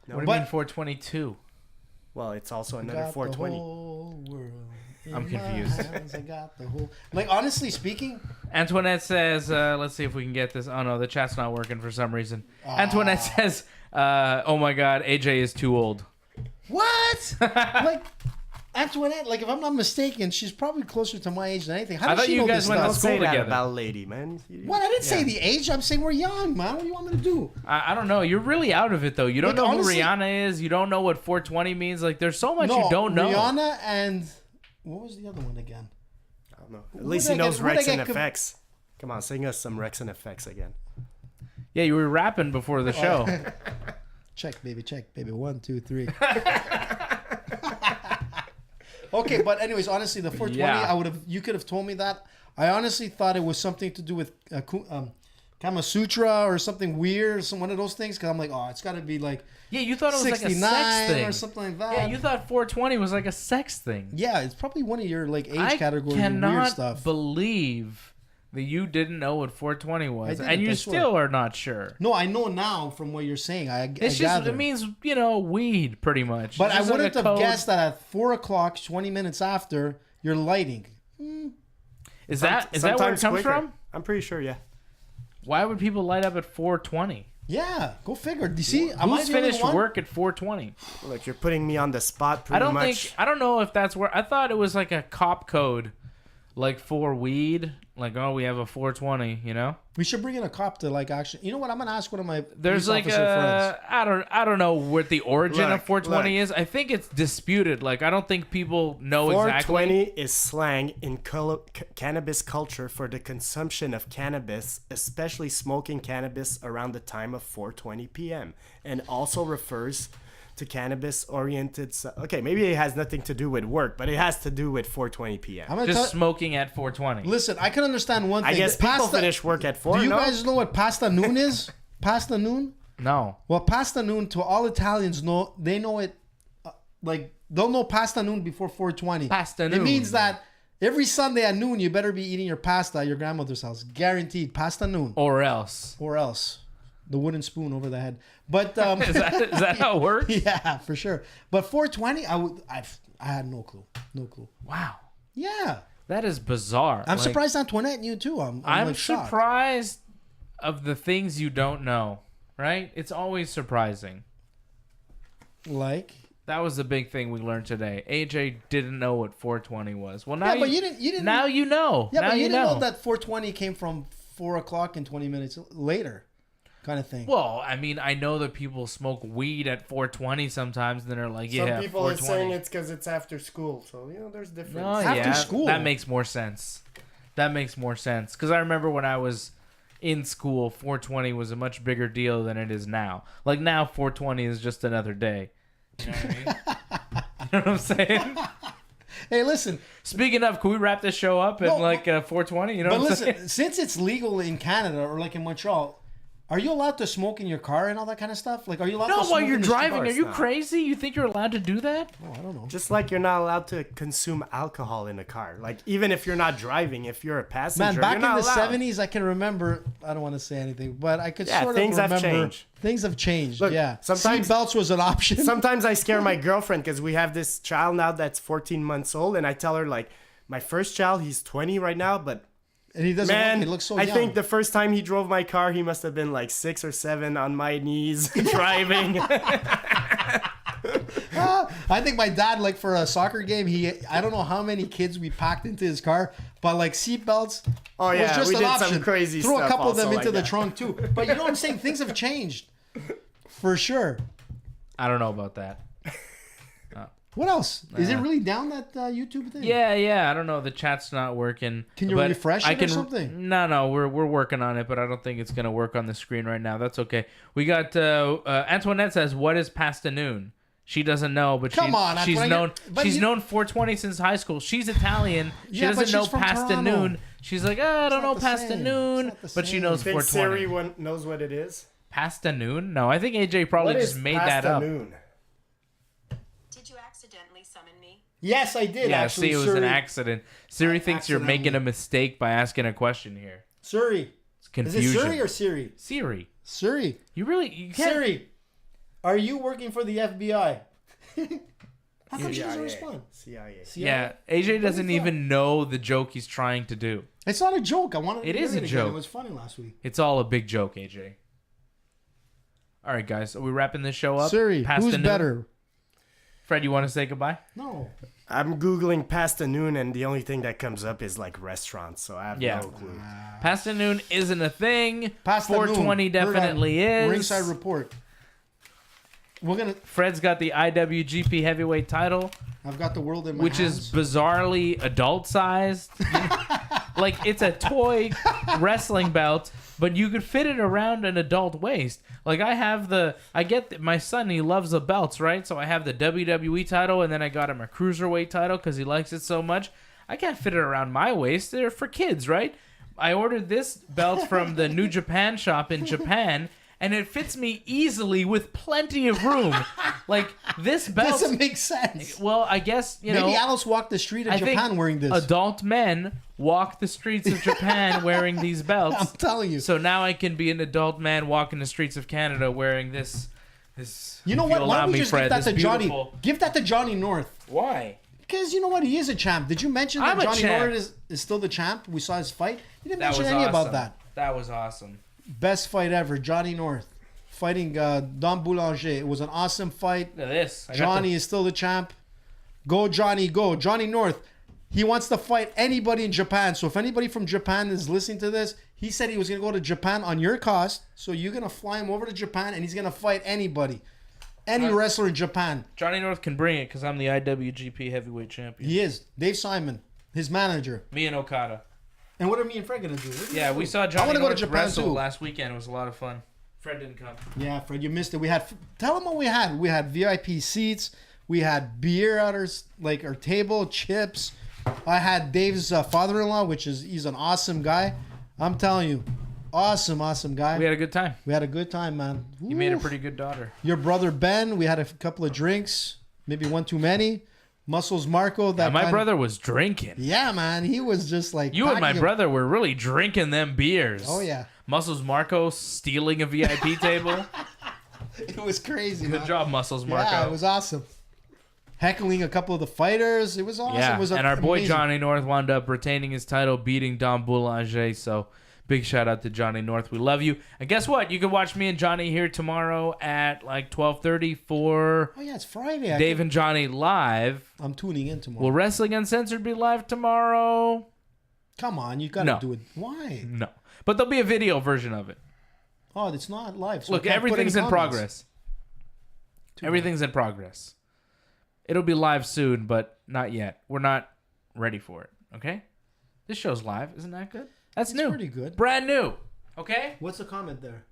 What do you But- mean 422? Well, it's also another Got the 420. whole world in I'm my confused. hands. I got the whole. Like, honestly speaking, Antoinette says, let's see if we can get this. Oh no, the chat's not working for some reason. Antoinette says, oh my god, AJ is too old. what? Like, Antoinette, like, if I'm not mistaken, she's probably closer to my age than anything. How I does thought she you know guys this went to stuff? school Say that together. about a lady, man. What? I didn't say the age. I'm saying we're young, man. What do you want me to do? I don't know. You're really out of it though. You don't Like, know honestly- who Rihanna is. You don't know what 420 means. Like, there's so much you don't know. Rihanna and what was the other one again? I don't know. At least he knows who'd I Rex and get Effects. Come on, sing us some Rex and Effects again. Yeah, you were rapping before the show. Check, baby. 1, 2, 3. Okay, but anyways, honestly, the 420, Yeah. you could have told me that. I honestly thought it was something to do with Kama Sutra or something weird, one of those things. Because I'm like, oh, it's got to be like Yeah, you thought it was like a 69 sex thing or something like that. Yeah, you thought 420 was like a sex thing. Yeah, it's probably one of your like age I category weird cannot stuff. believe that you didn't know what 420 was, didn't, and you I swear. still are not sure. No, I know now from what you're saying. It's just gather. it means weed pretty much. But It's I just like wouldn't a have code. guessed that at 4 o'clock, 20 minutes after, you're lighting. Is that where it Sometimes comes quicker. from? I'm pretty sure, yeah. Why would people light up at 420? Yeah, go figure. Do you see? Am I Who's the only finished one? work at 420? Look, you're putting me on the spot pretty much. I don't know if that's where I thought it was like a cop code, like for weed. Like, oh, we have a 420, We should bring in a cop to like actually. You know what? I'm gonna ask one of my There's police like officer friends. I don't know what the origin Look, of 420 look. is. I think it's disputed. Like, I don't think people know 420 exactly. is slang in cannabis culture for the consumption of cannabis, especially smoking cannabis around the time of 4:20 p.m. and also refers to cannabis-oriented. Okay, maybe it has nothing to do with work, but it has to do with 4:20 p.m. I'm gonna Just tell, smoking at 420. listen. I can understand one thing. I guess The people pasta- finish work at 4. Do you no? guys know what pasta noon is? Pasta noon. No. Well, pasta noon to all Italians know. They know it. Like they'll know pasta noon before 4:20. Pasta It noon. means that every Sunday at noon you better be eating your pasta at your grandmother's house. Guaranteed. Pasta noon. Or else. Or else. The wooden spoon over the head. But Is that how it works? yeah, for sure. But 420, I had no clue. No clue. Wow. Yeah. That is bizarre. I'm Like, surprised Antoinette knew too. I'm like shocked. surprised of the things you don't know, right? It's always surprising. Like That was the big thing we learned today. AJ didn't know what 420 was. Well, now yeah, but you didn't. Now you know. Yeah, now but you you didn't know know that 420 came from 4 o'clock and 20 minutes later, kind of thing. Well, I mean, I know that people smoke weed at 420 sometimes, and then they're like, yeah, Some people are 420. saying it's because it's after school, so there's difference. Oh, After yeah, school. that makes more sense. That makes more sense. Because I remember when I was in school, 420 was a much bigger deal than it is now. Like now, 420 is just another day. You know what I mean? You know what I'm saying? Hey, listen. Speaking of, can we wrap this show up at 4:20? You know what I'm saying? Since it's legal in Canada or like in Montreal, are you allowed to smoke in your car and all that kind of stuff? Like, are you allowed to smoke while you're in the driving. Are street? you crazy? You think you're allowed to do that? Oh, I don't know. Just like you're not allowed to consume alcohol in a car. Like, even if you're not driving, if you're a passenger, Man, back you're not in the allowed. 70s, I can remember, I don't want to say anything, but I could sort of things remember. have changed. Things have changed, Look, yeah. sometimes- Seatbelts was an option. Sometimes I scare my girlfriend because we have this child now that's 14 months old, and I tell her, like, my first child, he's 20 right now, but And he doesn't man, look, he looks so I young. think the first time he drove my car, he must have been like 6 or 7 on my knees driving. I think my dad, like for a soccer game, I don't know how many kids we packed into his car, but like seatbelts Oh, was yeah, just we an did option. some crazy Threw a stuff couple of them also into like the that. trunk too. But you know what I'm saying? Things have changed. For sure. I don't know about that. What else? Is it really down that YouTube thing? Yeah. I don't know. The chat's not working. Can you but refresh it or something? No. We're working on it, but I don't think it's gonna work on the screen right now. That's okay. We got Antoinette says, "What is pasta noon?" She doesn't know, but Come on, she's Antoinette, known. but She's you- known 420 since high school. She's Italian. She Yeah, but doesn't know she's from pasta Toronto. noon. She's like, I don't not know the pasta same. noon, It's not the but she same. knows Think 420. Siri knows what it is? Pasta noon? No, I think AJ probably What just is made that up. noon? Did you accidentally summon me? Yes, I did. Yeah, actually, see, it was an Suri. accident. Siri thinks you're making a mistake by asking a question here. Suri. It's Is confusion. it Suri or Siri? Siri? Suri. You can't. Siri, are you working for the FBI? How come she doesn't CIA. respond? CIA. Yeah, AJ doesn't even know the joke he's trying to do. It's not a joke. I wanted to It hear is a again. joke. It was funny last week. It's all a big joke, AJ. All right, guys, are we wrapping this show up? Siri, Past who's the noon? better? Fred, you want to say goodbye? No. I'm Googling pasta noon, and the only thing that comes up is like restaurants, so I have Yeah. no clue. Pasta noon isn't a thing. Pasta 420 noon. Heard on definitely is. Ringside Report. We're gonna. Fred's got the IWGP heavyweight title, I've got the world in my which hands. is bizarrely adult sized. Like it's a toy wrestling belt, but you could fit it around an adult waist. Like my son, he loves the belts, right? So I have the WWE title, and then I got him a cruiserweight title because he likes it so much. I can't fit it around my waist. They're for kids, right? I ordered this belt from the New Japan shop in Japan, and it fits me easily with plenty of room. Like this belt doesn't make sense. Well, I guess Maybe Alice walked the street of I think Japan wearing this. adult men walk the streets of Japan wearing these belts. I'm telling you. So now I can be an adult man walking the streets of Canada wearing this. You know if what? allow Why don't we me, just Fred, give that this to Johnny? beautiful- Give that to Johnny North. Why? Because you know what? He is a champ. Did you mention that I'm a Johnny champ. North is still the champ? We saw his fight. You didn't That mention was any awesome. about that. That was awesome. Best fight ever. Johnny North fighting Don Boulanger. It was an awesome fight. Look at this. Johnny is still the champ. Go, Johnny, go. Johnny North. He wants to fight anybody in Japan. So if anybody from Japan is listening to this, he said he was going to go to Japan on your cost. So you're going to fly him over to Japan, and he's going to fight anybody. Any wrestler in Japan. Johnny North can bring it because I'm the IWGP heavyweight champion. He is. Dave Simon, his manager. Me and Okada. And what are me and Fred going to do? Yeah, we saw I Johnny wanna go to North Japan, wrestle too. last weekend. It was a lot of fun. Fred didn't come. Yeah, Fred, you missed it. We had, tell him what we had. We had VIP seats. We had beer at our table, chips. I had Dave's father-in-law, he's an awesome guy. I'm telling you, awesome guy. We had a good time. We had a good time, man. You made a Oof. pretty good daughter. Your brother Ben, we had a couple of drinks, maybe one too many. Muscles Marco, that My kind- brother was drinking. Yeah, man, he was just like You and my packing- brother were really drinking them beers. Oh yeah, Muscles Marco stealing a VIP table. it was crazy. Good man. job, Muscles Marco. Yeah, it was awesome. Heckling a couple of the fighters, it was awesome. Yeah, It was and our boy amazing. Johnny North wound up retaining his title, beating Don Boulanger. So big shout out to Johnny North. We love you. And guess what? You can watch me and Johnny here tomorrow at like 12:30 for Oh yeah, it's Friday. Dave and Johnny live. I'm tuning in tomorrow. Will Wrestling Uncensored be live tomorrow? Come on, you gotta No. do it. Why? No. But there'll be a video version of it. Oh, it's not live. So Look, I can't put everything's any in comments. progress. Everything's in progress. It'll be live soon, but not yet. We're not ready for it. Okay? This show's live. Isn't that good? That's It's new. pretty good. Brand new. Okay? What's the comment there?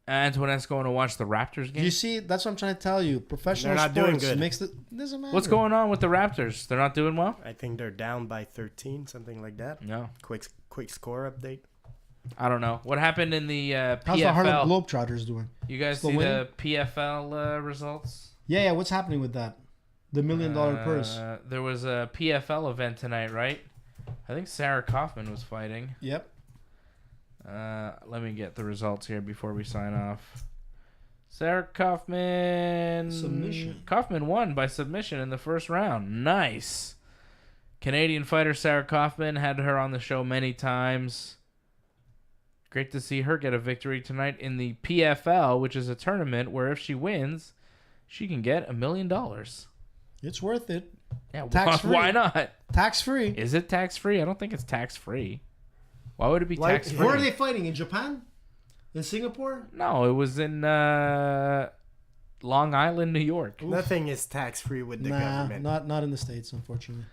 Antoinette's going to watch the Raptors game. You see, that's what I'm trying to tell you. Professional They're not doing sports good. makes it doesn't matter. What's going on with the Raptors? They're not doing well? I think they're down by 13, something like that. No. Quick score update. I don't know. What happened in the How's PFL? the Harlem Globetrotters doing? You guys Still see winning? the PFL results? Yeah. What's happening with that? The $1 million purse. There was a PFL event tonight, right? I think Sarah Kaufman was fighting. Yep. Let me get the results here before we sign off. Sarah Kaufman. Submission. Kaufman won by submission in the first round. Nice. Canadian fighter Sarah Kaufman, had her on the show many times. Great to see her get a victory tonight in the PFL, which is a tournament where if she wins, she can get $1 million. It's worth it. Yeah, Tax-free. why not? Tax free. Is it tax-free? I don't think it's tax-free. Why would it be Why- tax-free? Where are they fighting? In Japan? In Singapore? No, it was in Long Island, New York. Nothing is tax free with the government. not in the States, unfortunately.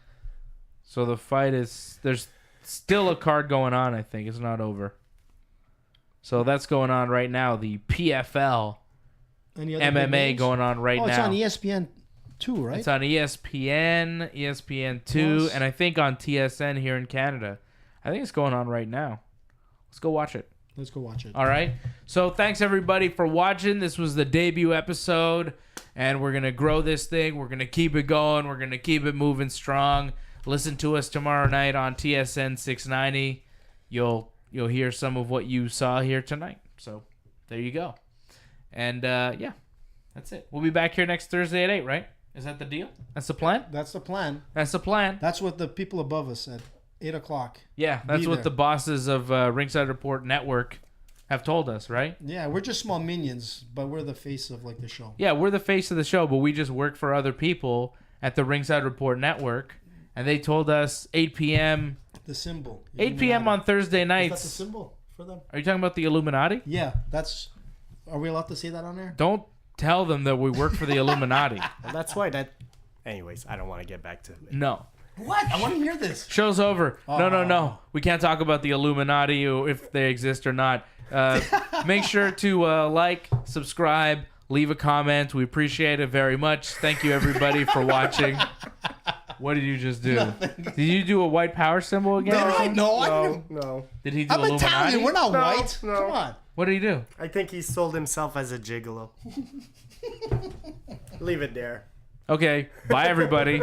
So the fight is... There's still a card going on, I think. It's not over. So that's going on right now. The PFL Any other big MMA names? going on right Oh, it's now. on ESPN 2, right? It's on ESPN, ESPN 2, Plus. and I think on TSN here in Canada. I think it's going on right now. Let's go watch it. Let's go watch it. All right. So thanks everybody for watching. This was the debut episode, and we're gonna grow this thing. We're gonna keep it going. We're gonna keep it moving strong. Listen to us tomorrow night on TSN 690. You'll hear some of what you saw here tonight. So there you go. And yeah, that's it. We'll be back here next Thursday at 8. Right? Is that the deal? That's the plan. That's the plan. That's the plan. That's what the people above us said. 8 o'clock. Yeah, that's Be what there. the bosses of Ringside Report Network have told us, right? Yeah, we're just small minions, but we're the face of like the show. Yeah, we're the face of the show, but we just work for other people at the Ringside Report Network, and they told us 8 p.m. The symbol. 8 p.m. on Thursday Is that the nights. symbol for them? Are you talking about the Illuminati? Yeah, that's. Are we allowed to say that on there? Don't tell them that we work for the Illuminati. Well, that's why that. Anyways, I don't want to get back to it. No. What? I want to hear this. Show's over. No. Oh. We can't talk about the Illuminati or if they exist or not. Make sure to like, subscribe, leave a comment. We appreciate it very much. Thank you, everybody, for watching. What did you just do? Nothing. Did you do a white power symbol again? Did I? No, I didn't. No. Did he do I'm Illuminati? Italian. We're not No, white. no. Come on. What did he do? I think he sold himself as a gigolo. Leave it there. Okay. Bye, everybody.